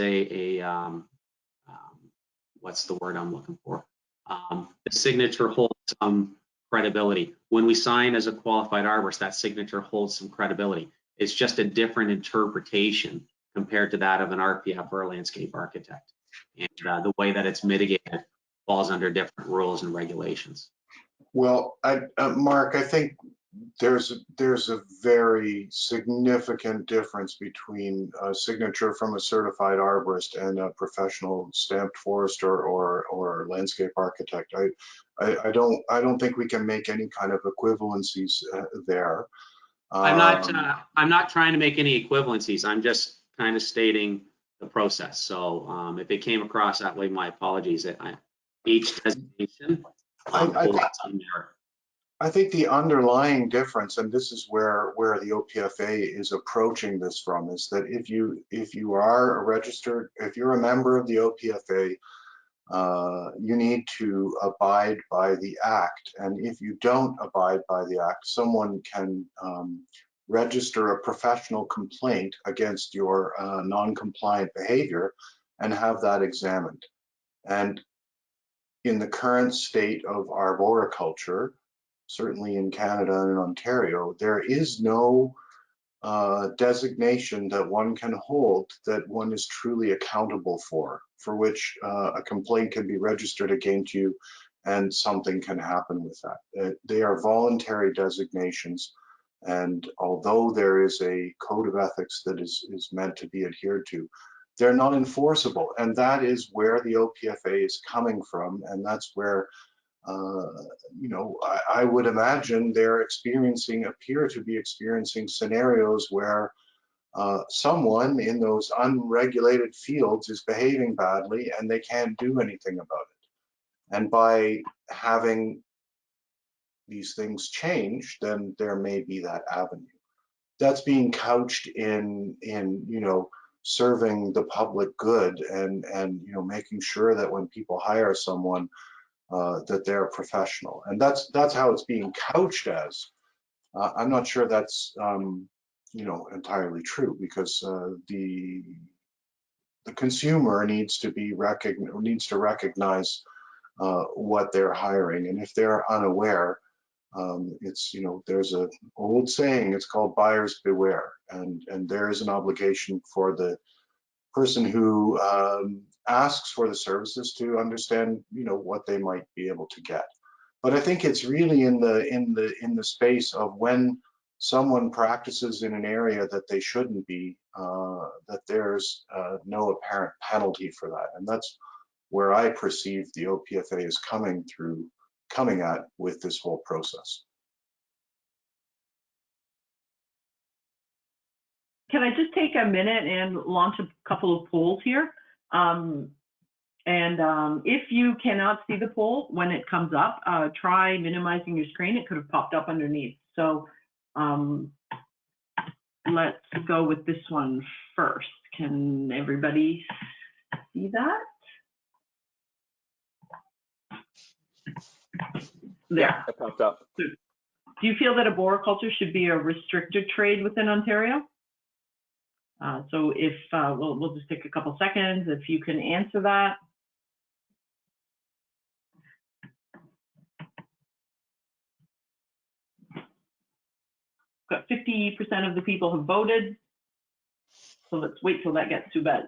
what's the word I'm looking for? The signature holds some credibility. When we sign as a qualified arborist, that signature holds some credibility. It's just a different interpretation compared to that of an RPF or a landscape architect. And the way that it's mitigated falls under different rules and regulations. Well, Mark, I think there's a very significant difference between a signature from a certified arborist and a professional stamped forester or landscape architect. I don't think we can make any kind of equivalencies there. I'm not trying to make any equivalencies. I'm just kind of stating the process. So if it came across that way, my apologies. Each designation holds some merit. I think the underlying difference, and this is where the OPFA is approaching this from, is that if you are if you're a member of the OPFA, you need to abide by the Act. And if you don't abide by the Act, someone can register a professional complaint against your non-compliant behavior and have that examined. And in the current state of arboriculture, certainly in Canada and in Ontario, there is no designation that one can hold that one is truly accountable for which a complaint can be registered against you and something can happen with that. They are voluntary designations, and although there is a code of ethics that is meant to be adhered to, they're not enforceable, and that is where the OPFA is coming from, and that's where you know, I would imagine they're appear to be experiencing scenarios where someone in those unregulated fields is behaving badly and they can't do anything about it. And by having these things change, then there may be that avenue. That's being couched in you know, serving the public good and you know, making sure that when people hire someone that they're professional, and that's how it's being couched as. I'm not sure that's you know, entirely true, because the consumer needs to recognize what they're hiring, and if they're unaware, it's, you know, there's an old saying, it's called buyers beware, and there is an obligation for the person who asks for the services to understand, you know, what they might be able to get. But I think it's really in the space of when someone practices in an area that they shouldn't be, that there's no apparent penalty for that, and that's where I perceive the OPFA is coming at with this whole process. Can I just take a minute and launch a couple of polls here? If you cannot see the poll when it comes up, try minimizing your screen. It could have popped up underneath. So let's go with this one first. Can everybody see that? There. Yeah, it popped up. Do you feel that arboriculture should be a restricted trade within Ontario? So if we'll just take a couple seconds if you can answer that. Got 50% of the people have voted. So let's wait till that gets to about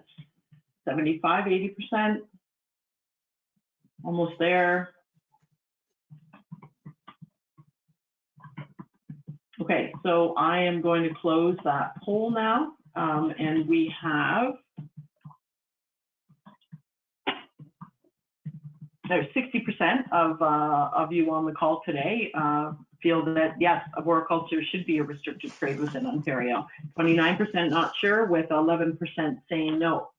75, 80%. Almost there. Okay, so I am going to close that poll now. And we have, there's 60% of you on the call today feel that yes, arboriculture should be a restricted trade within Ontario. 29% not sure, with 11% saying no.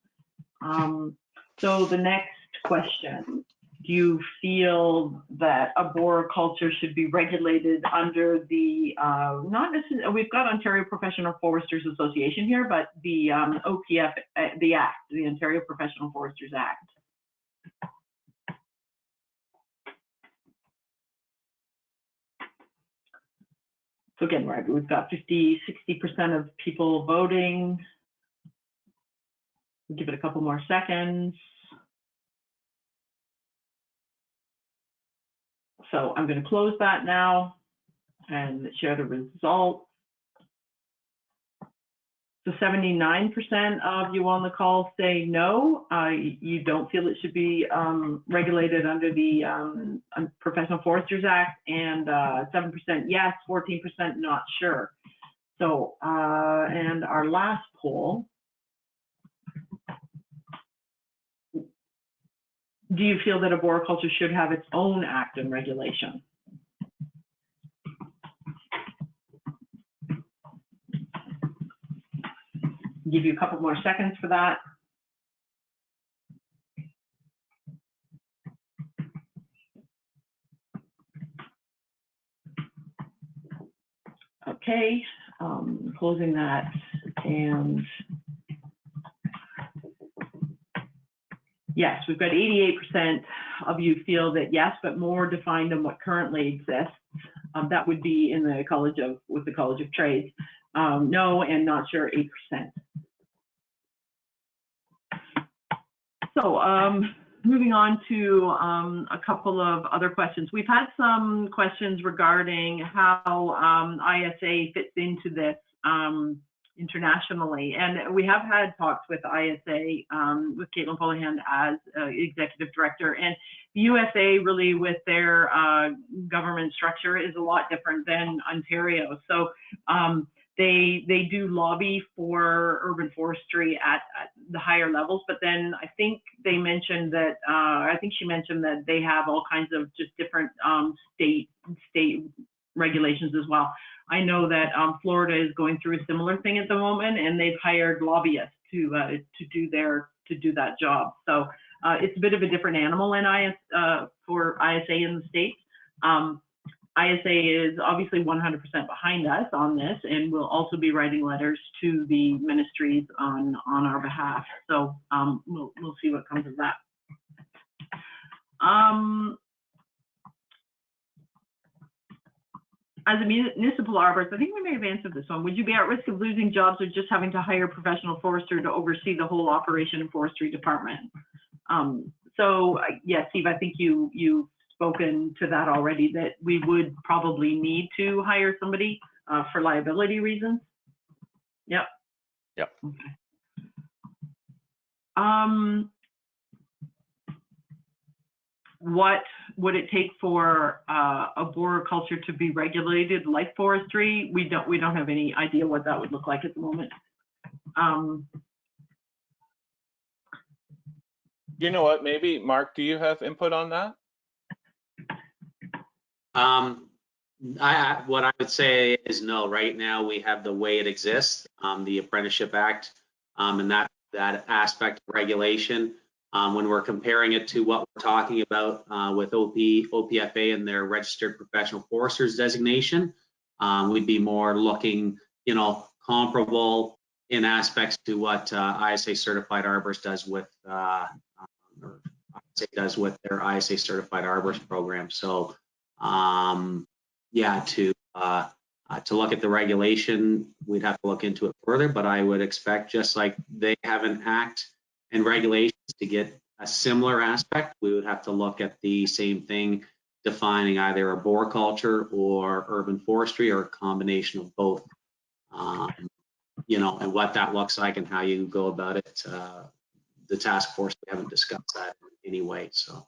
So the next question, do you feel that arboriculture should be regulated under the, not necessarily, we've got Ontario Professional Foresters Association here, but the OPF, the Act, the Ontario Professional Foresters Act. So again, we've got 50, 60% of people voting. We'll give it a couple more seconds. So I'm going to close that now and share the results. So 79% of you on the call say no, you don't feel it should be regulated under the Professional Foresters Act, and 7% yes, 14% not sure. So, and our last poll, do you feel that arboriculture should have its own act and regulation? Give you a couple more seconds for that. Okay, closing that, and yes, we've got 88% of you feel that yes, but more defined than what currently exists. That would be in the with the College of Trades. No and not sure, 8%. So moving on to a couple of other questions. We've had some questions regarding how ISA fits into this internationally, and we have had talks with ISA with Caitlin Polahan as executive director, and the USA really with their government structure is a lot different than Ontario. So they do lobby for urban forestry at the higher levels, but then I think they mentioned that, she mentioned that they have all kinds of just different state regulations as well. I know that Florida is going through a similar thing at the moment, and they've hired lobbyists to do that job. So it's a bit of a different animal in for ISA in the States. ISA is obviously 100% behind us on this, and we'll also be writing letters to the ministries on our behalf. So we'll see what comes of that. As a municipal arborist, I think we may have answered this one. Would you be at risk of losing jobs or just having to hire a professional forester to oversee the whole operation and forestry department? So yes, Steve, I think you've spoken to that already, that we would probably need to hire somebody for liability reasons. Yep. Yep. Okay. What would it take for arboriculture to be regulated like forestry? We don't have any idea what that would look like at the moment. You know what? Maybe Mark, do you have input on that? What I would say is no. Right now, we have the way it exists, the Apprenticeship Act, and that aspect of regulation. When we're comparing it to what we're talking about with OPFA and their registered professional foresters designation, we'd be more looking, comparable in aspects to what ISA certified arborist does with, or ISA does with their ISA certified arborist program. So, yeah, to look at the regulation, we'd have to look into it further. But I would expect, just like they have an act and regulations to get a similar aspect, we would have to look at the same thing, defining either arboriculture or urban forestry or a combination of both, and what that looks like and how you go about it. The task force, we haven't discussed that in any way. So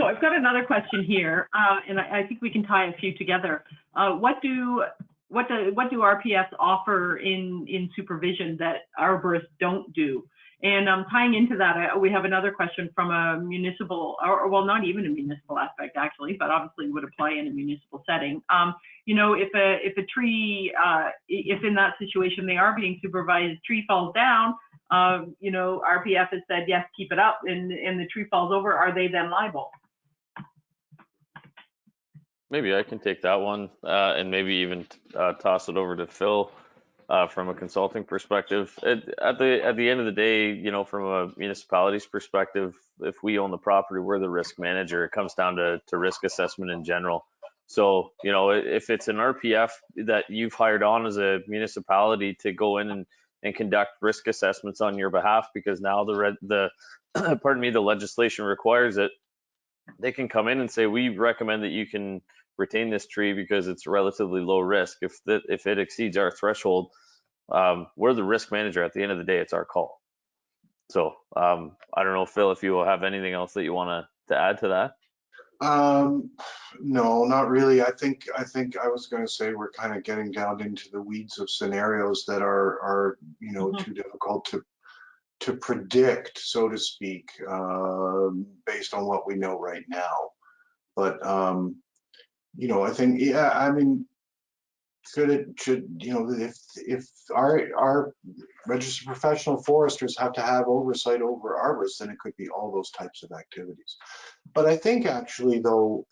I've got another question here, and I think we can tie a few together. What do RPFs offer in supervision that arborists don't do? And tying into that, we have another question from a municipal, or well, not even a municipal aspect actually, but obviously would apply in a municipal setting. If a tree, if in that situation they are being supervised, tree falls down, RPF has said yes, keep it up, and the tree falls over, are they then liable? Maybe I can take that one, and maybe even toss it over to Phil from a consulting perspective. At the end of the day, from a municipality's perspective, if we own the property, we're the risk manager. It comes down to risk assessment in general. So, if it's an RPF that you've hired on as a municipality to go in and conduct risk assessments on your behalf, because now the legislation requires it, they can come in and say, we recommend that you can retain this tree because it's relatively low risk. If it exceeds our threshold, we're the risk manager. At the end of the day, it's our call. So I don't know, Phil, if you will have anything else that you want to add to that. No, not really. I think I was going to say we're kind of getting down into the weeds of scenarios that are too difficult to predict, so to speak, based on what we know right now. But I think, yeah, I mean, if our registered professional foresters have to have oversight over arborists, then it could be all those types of activities. But I think actually, though,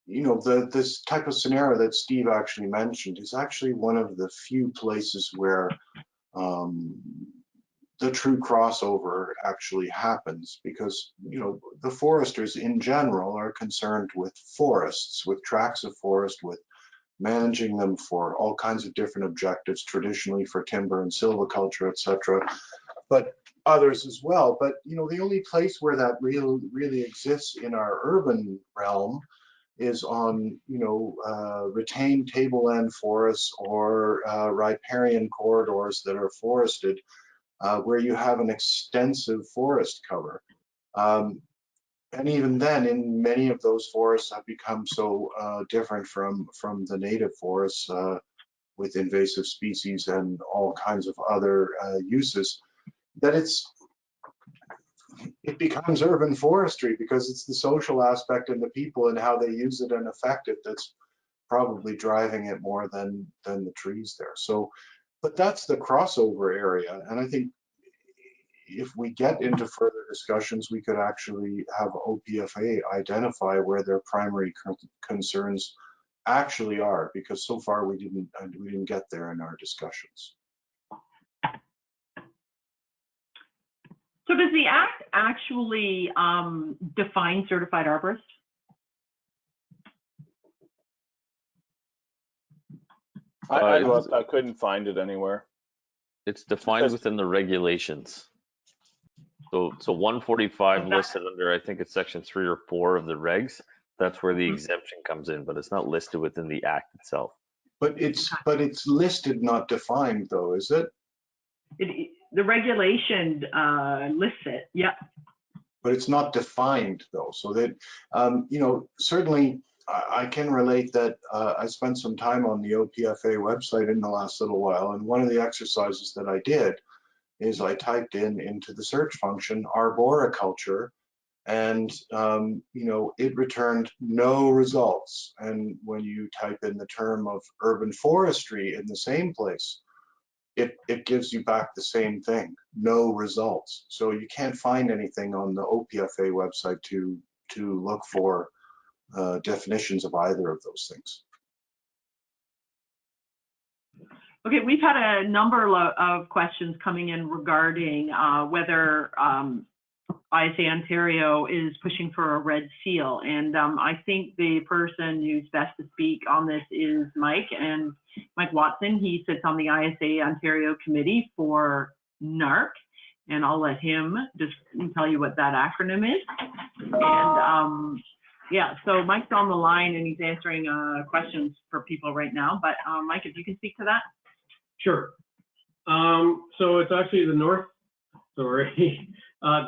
this type of scenario that Steve actually mentioned is actually one of the few places where the true crossover actually happens, because the foresters in general are concerned with forests, with tracts of forest, with managing them for all kinds of different objectives, traditionally for timber and silviculture, etc. but others as well. But you know, the only place where that really exists in our urban realm is on, you know, retained tableland forests or riparian corridors that are forested, where you have an extensive forest cover. And even then, in many of those forests have become so different from the native forests with invasive species and all kinds of other uses, that it becomes urban forestry, because it's the social aspect and the people and how they use it and affect it that's probably driving it more than the trees there. So, but that's the crossover area, and I think if we get into further discussions, we could actually have OPFA identify where their primary concerns actually are, because so far we didn't get there in our discussions. So does the Act actually define certified arborist? I couldn't find it anywhere. It's defined within the regulations. So 145 listed under, I think it's section 3 or 4 of the regs. That's where the exemption comes in, but it's not listed within the Act itself. But it's listed, not defined, though, is it? The regulation lists it, yeah. But it's not defined, though, so that, you know, certainly I can relate that I spent some time on the OPFA website in the last little while, and one of the exercises that I did is I typed into the search function arboriculture, and you know, it returned no results. And when you type in the term of urban forestry in the same place, it gives you back the same thing, no results. So you can't find anything on the OPFA website to look for definitions of either of those things. Okay, we've had a number of questions coming in regarding whether ISA Ontario is pushing for a red seal. And I think the person who's best to speak on this is Mike Watson. He sits on the ISA Ontario committee for NARC, and I'll let him just tell you what that acronym is. And yeah, so Mike's on the line and he's answering questions for people right now. But Mike, if you can speak to that. Sure. So it's actually the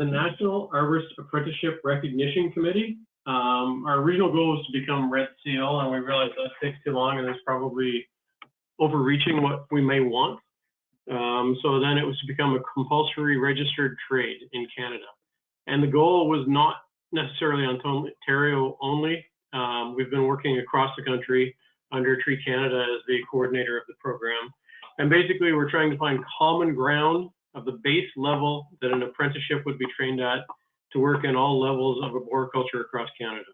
National Arborist Apprenticeship Recognition Committee. Our original goal was to become Red Seal, and we realized that takes too long and it's probably overreaching what we may want. So then it was to become a compulsory registered trade in Canada. And the goal was not necessarily on Ontario only. We've been working across the country under Tree Canada as the coordinator of the program. And basically, we're trying to find common ground of the base level that an apprenticeship would be trained at to work in all levels of arboriculture across Canada.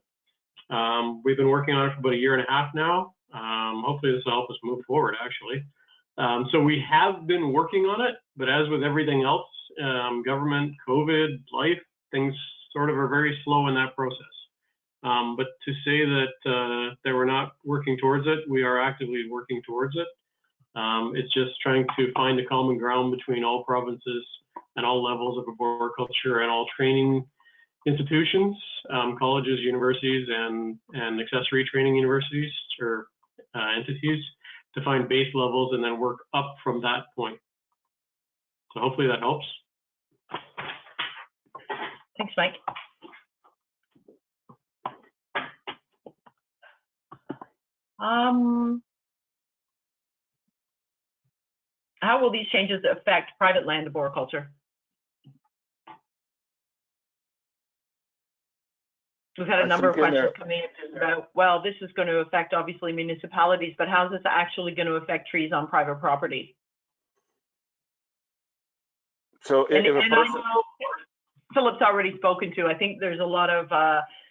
We've been working on it for about 1.5 years now. Hopefully this will help us move forward, actually. So we have been working on it, but as with everything else, government, COVID, life, things sort of are very slow in that process. But to say that we're not working towards it, we are actively working towards it. It's just trying to find a common ground between all provinces and all levels of arboriculture and all training institutions, colleges, universities, and accessory training universities or entities to find base levels and then work up from that point. So hopefully that helps. Thanks, Mike. How will these changes affect private land arboriculture? We've had a number of questions coming in about, well, this is going to affect obviously municipalities, but how is this actually going to affect trees on private property? So if a person, Philip's already spoken to, I think there's a lot of,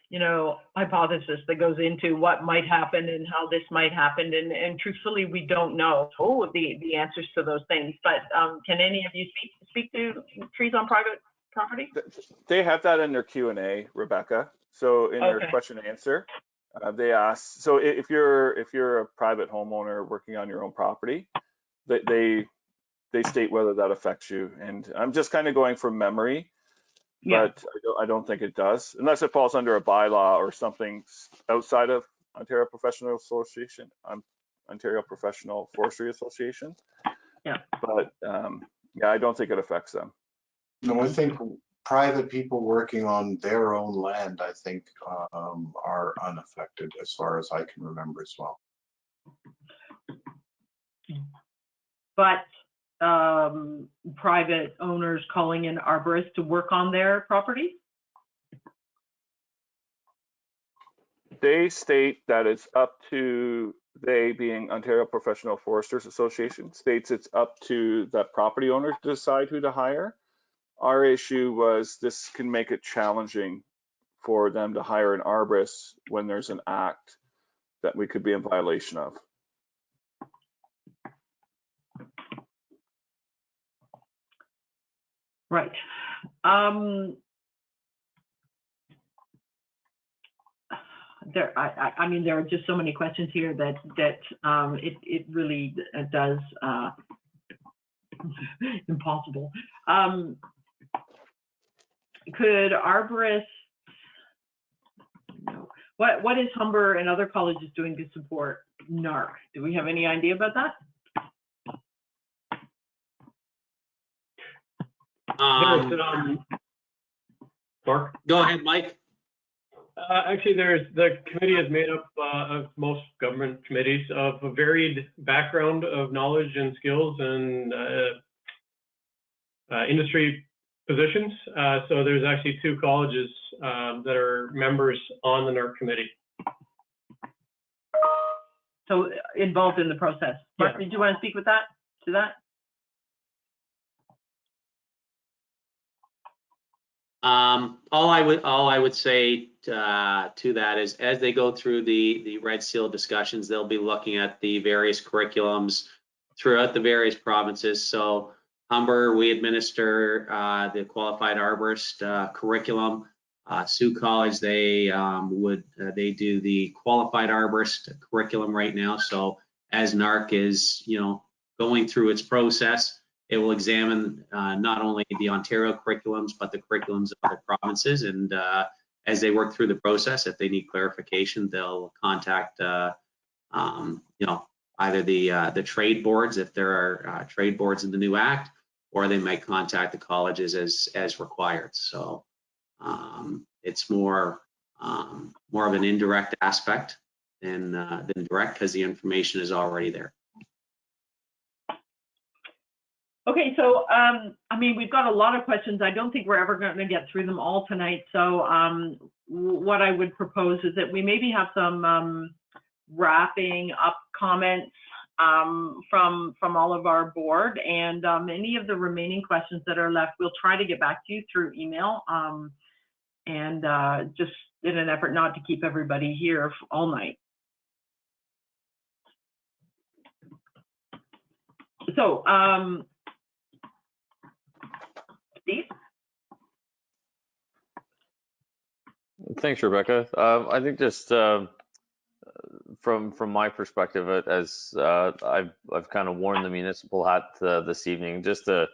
you know, hypothesis that goes into what might happen and how this might happen. And truthfully, we don't know the answers to those things. But can any of you speak to trees on private property? they have that in their Q&A, Rebecca. So in their question and answer, they ask, so if you're a private homeowner working on your own property, they they state whether that affects you. And I'm just kind of going from memory, Yeah. but I don't think it does, unless it falls under a bylaw or something outside of Ontario Professional Association, Ontario Professional Forestry Association. Yeah. But yeah, I don't think it affects them. No, I think private people working on their own land, I think, are unaffected as far as I can remember as well. But private owners calling in arborists to work on their property? They state that it's up to, they being Ontario Professional Foresters Association, states it's up to the property owner to decide who to hire. Our issue was this can make it challenging for them to hire an arborist when there's an act that we could be in violation of. Right. I mean, there are just so many questions here that it really does impossible. Could arborists? No. What is Humber and other colleges doing to support NARC? Do we have any idea about that? Mark? Go ahead, Mike. Actually, the committee is made up of most government committees of a varied background of knowledge and skills and industry positions. So there's actually 2 colleges that are members on the NARC committee. So involved in the process. Mark, Yeah. did you want to speak with that? To that? All I would say to that is, as they go through the Red Seal discussions, they'll be looking at the various curriculums throughout the various provinces. So Humber, we administer the qualified arborist curriculum. Sioux College, they do the qualified arborist curriculum right now. So as NARC is going through its process, it will examine not only the Ontario curriculums, but the curriculums of other provinces. And as they work through the process, if they need clarification, they'll contact, either the trade boards, if there are trade boards in the new act, or they might contact the colleges as required. So it's more of an indirect aspect than direct, because the information is already there. Okay, so I mean, we've got a lot of questions. I don't think we're ever going to get through them all tonight. So what I would propose is that we maybe have some wrapping up comments from all of our board, and any of the remaining questions that are left, we'll try to get back to you through email, and just in an effort not to keep everybody here all night. So, Steve? Thanks, Rebecca. I think just from my perspective, as I've kind of worn the municipal hat this evening, just a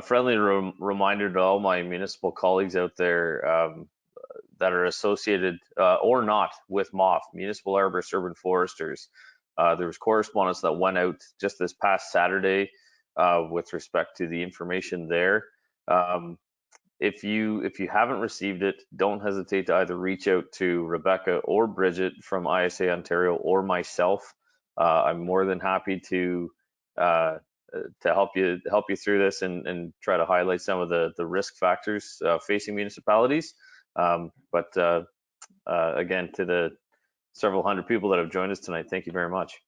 friendly reminder to all my municipal colleagues out there that are associated or not with MOF, Municipal Arborists, Urban Foresters. There was correspondence that went out just this past Saturday with respect to the information there. If you haven't received it, don't hesitate to either reach out to Rebecca or Bridget from ISA Ontario or myself. I'm more than happy to help you through this and try to highlight some of the risk factors facing municipalities. But again, to the several hundred people that have joined us tonight, thank you very much.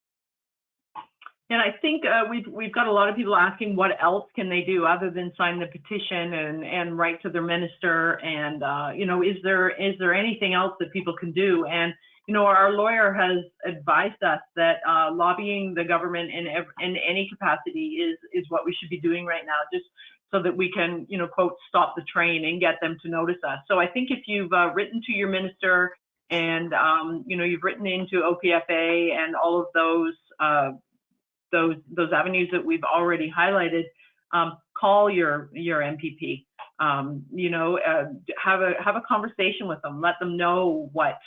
And I think we've got a lot of people asking what else can they do other than sign the petition and write to their minister, and is there anything else that people can do? And our lawyer has advised us that lobbying the government in any capacity is what we should be doing right now, just so that we can quote stop the train and get them to notice us. So I think if you've written to your minister and you've written into OPFA and all of those avenues that we've already highlighted, call your MPP. You know, have a conversation with them. Let them know what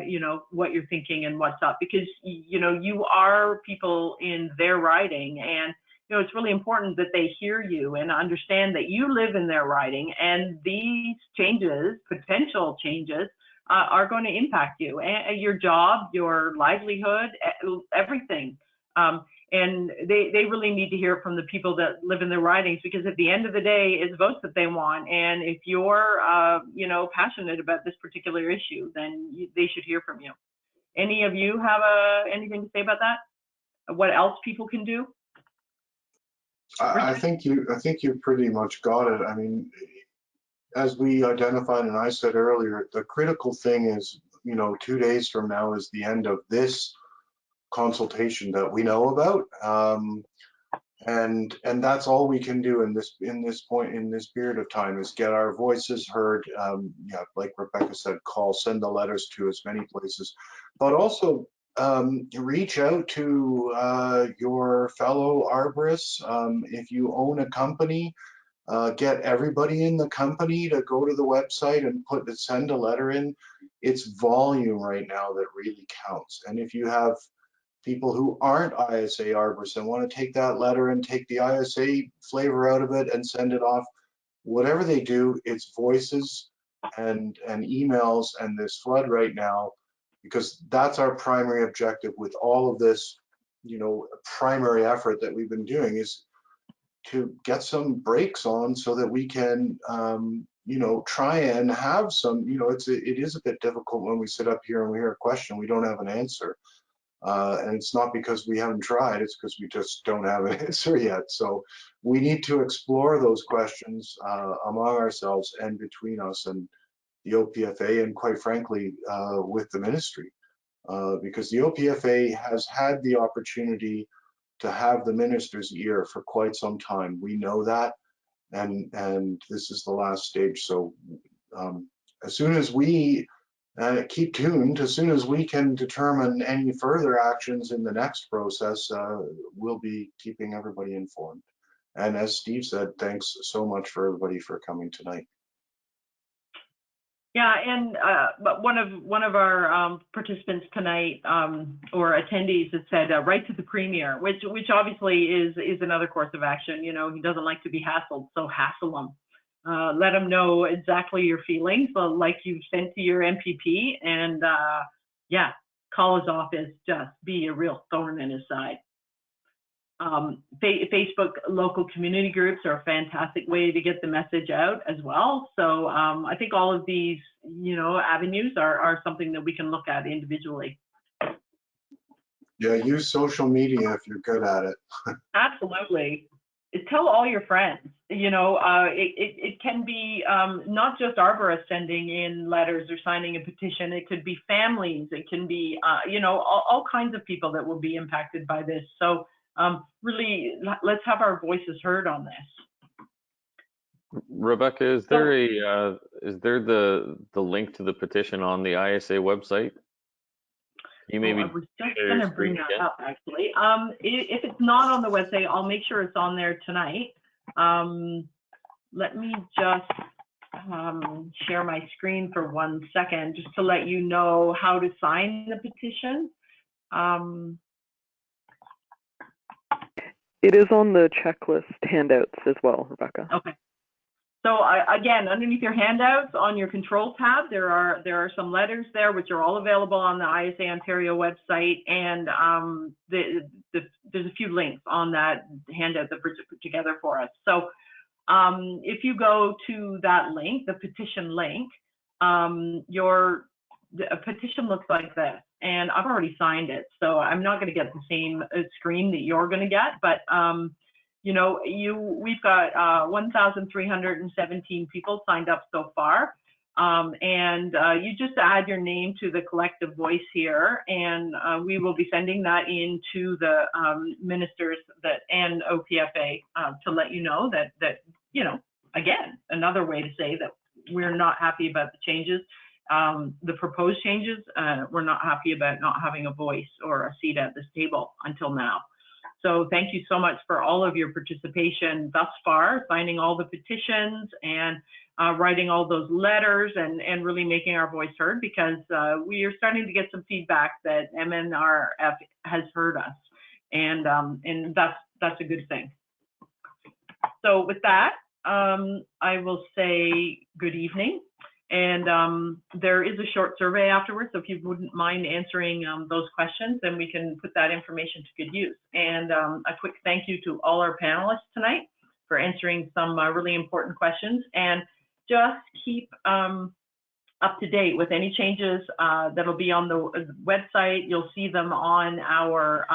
you know, what you're thinking and what's up, because you know, you are people in their riding, and you know, it's really important that they hear you and understand that you live in their riding, and these changes, potential changes, are going to impact you and your job, your livelihood, everything. And they really need to hear from the people that live in their ridings, because at the end of the day, it's votes that they want. And if you're, you know, passionate about this particular issue, then they should hear from you. Any of you have anything to say about that? What else people can do? I think you pretty much got it. I mean, as we identified and I said earlier, the critical thing is, you know, 2 days from now is the end of this consultation that we know about, and that's all we can do in this period of time, is get our voices heard. Yeah, like Rebecca said, send the letters to as many places, but also reach out to your fellow arborists. If you own a company, get everybody in the company to go to the website and send a letter in. It's volume right now that really counts. And if you have people who aren't ISA arborists and want to take that letter and take the ISA flavor out of it and send it off, whatever they do, it's voices and emails and this flood right now, because that's our primary objective with all of this, you know, primary effort that we've been doing, is to get some brakes on so that we can, you know, try and have some, you know, it is a bit difficult when we sit up here and we hear a question, we don't have an answer. And it's not because we haven't tried, it's because we just don't have an answer yet. So we need to explore those questions among ourselves and between us and the OPFA, and quite frankly, with the ministry, because the OPFA has had the opportunity to have the minister's ear for quite some time. We know that, and this is the last stage. So as soon as we keep tuned, as soon as we can determine any further actions in the next process, we'll be keeping everybody informed. And as Steve said, thanks so much for everybody for coming tonight. Yeah, and but one of our participants tonight, or attendees, had said write to the premier, which obviously is another course of action. You know, he doesn't like to be hassled, so hassle him. Let him know exactly your feelings, like you've sent to your MPP, and yeah, call his office. Just be a real thorn in his side. Facebook local community groups are a fantastic way to get the message out as well. So I think all of these, you know, avenues are something that we can look at individually. Yeah, use social media if you're good at it. Absolutely. Tell all your friends. You know, it can be not just arborists sending in letters or signing a petition. It could be families. It can be, you know, all kinds of people that will be impacted by this. So really, let's have our voices heard on this. Rebecca, is there the link to the petition on the ISA website? You maybe I was just going to bring that up, actually. If it's not on the website, I'll make sure it's on there tonight. Let me just share my screen for 1 second, just to let you know how to sign the petition. It is on the checklist handouts as well, Rebecca. Okay. So again, underneath your handouts on your control tab, there are some letters there, which are all available on the ISA Ontario website, and there's a few links on that handout that Bridget put together for us. So if you go to that link, the petition link, a petition looks like this, and I've already signed it, so I'm not going to get the same screen that you're going to get, but you know, we've got 1,317 people signed up so far, and you just add your name to the collective voice here, and we will be sending that in to the ministers and OPFA to let you know that you know, again, another way to say that we're not happy about the changes, the proposed changes. We're not happy about not having a voice or a seat at this table until now. So thank you so much for all of your participation thus far, signing all the petitions and writing all those letters and really making our voice heard, because we are starting to get some feedback that MNRF has heard us, and that's a good thing. So with that, I will say good evening, and there is a short survey afterwards, so if you wouldn't mind answering those questions, then we can put that information to good use. And a quick thank you to all our panelists tonight for answering some really important questions, and just keep up to date with any changes that'll be on the website. You'll see them on our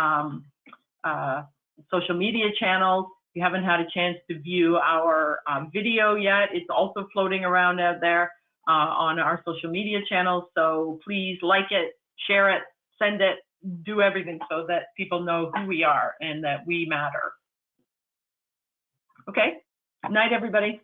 social media channels. If you haven't had a chance to view our video yet, it's also floating around out there on our social media channels. So please like it, share it, send it, do everything so that people know who we are and that we matter. Okay, good night, everybody.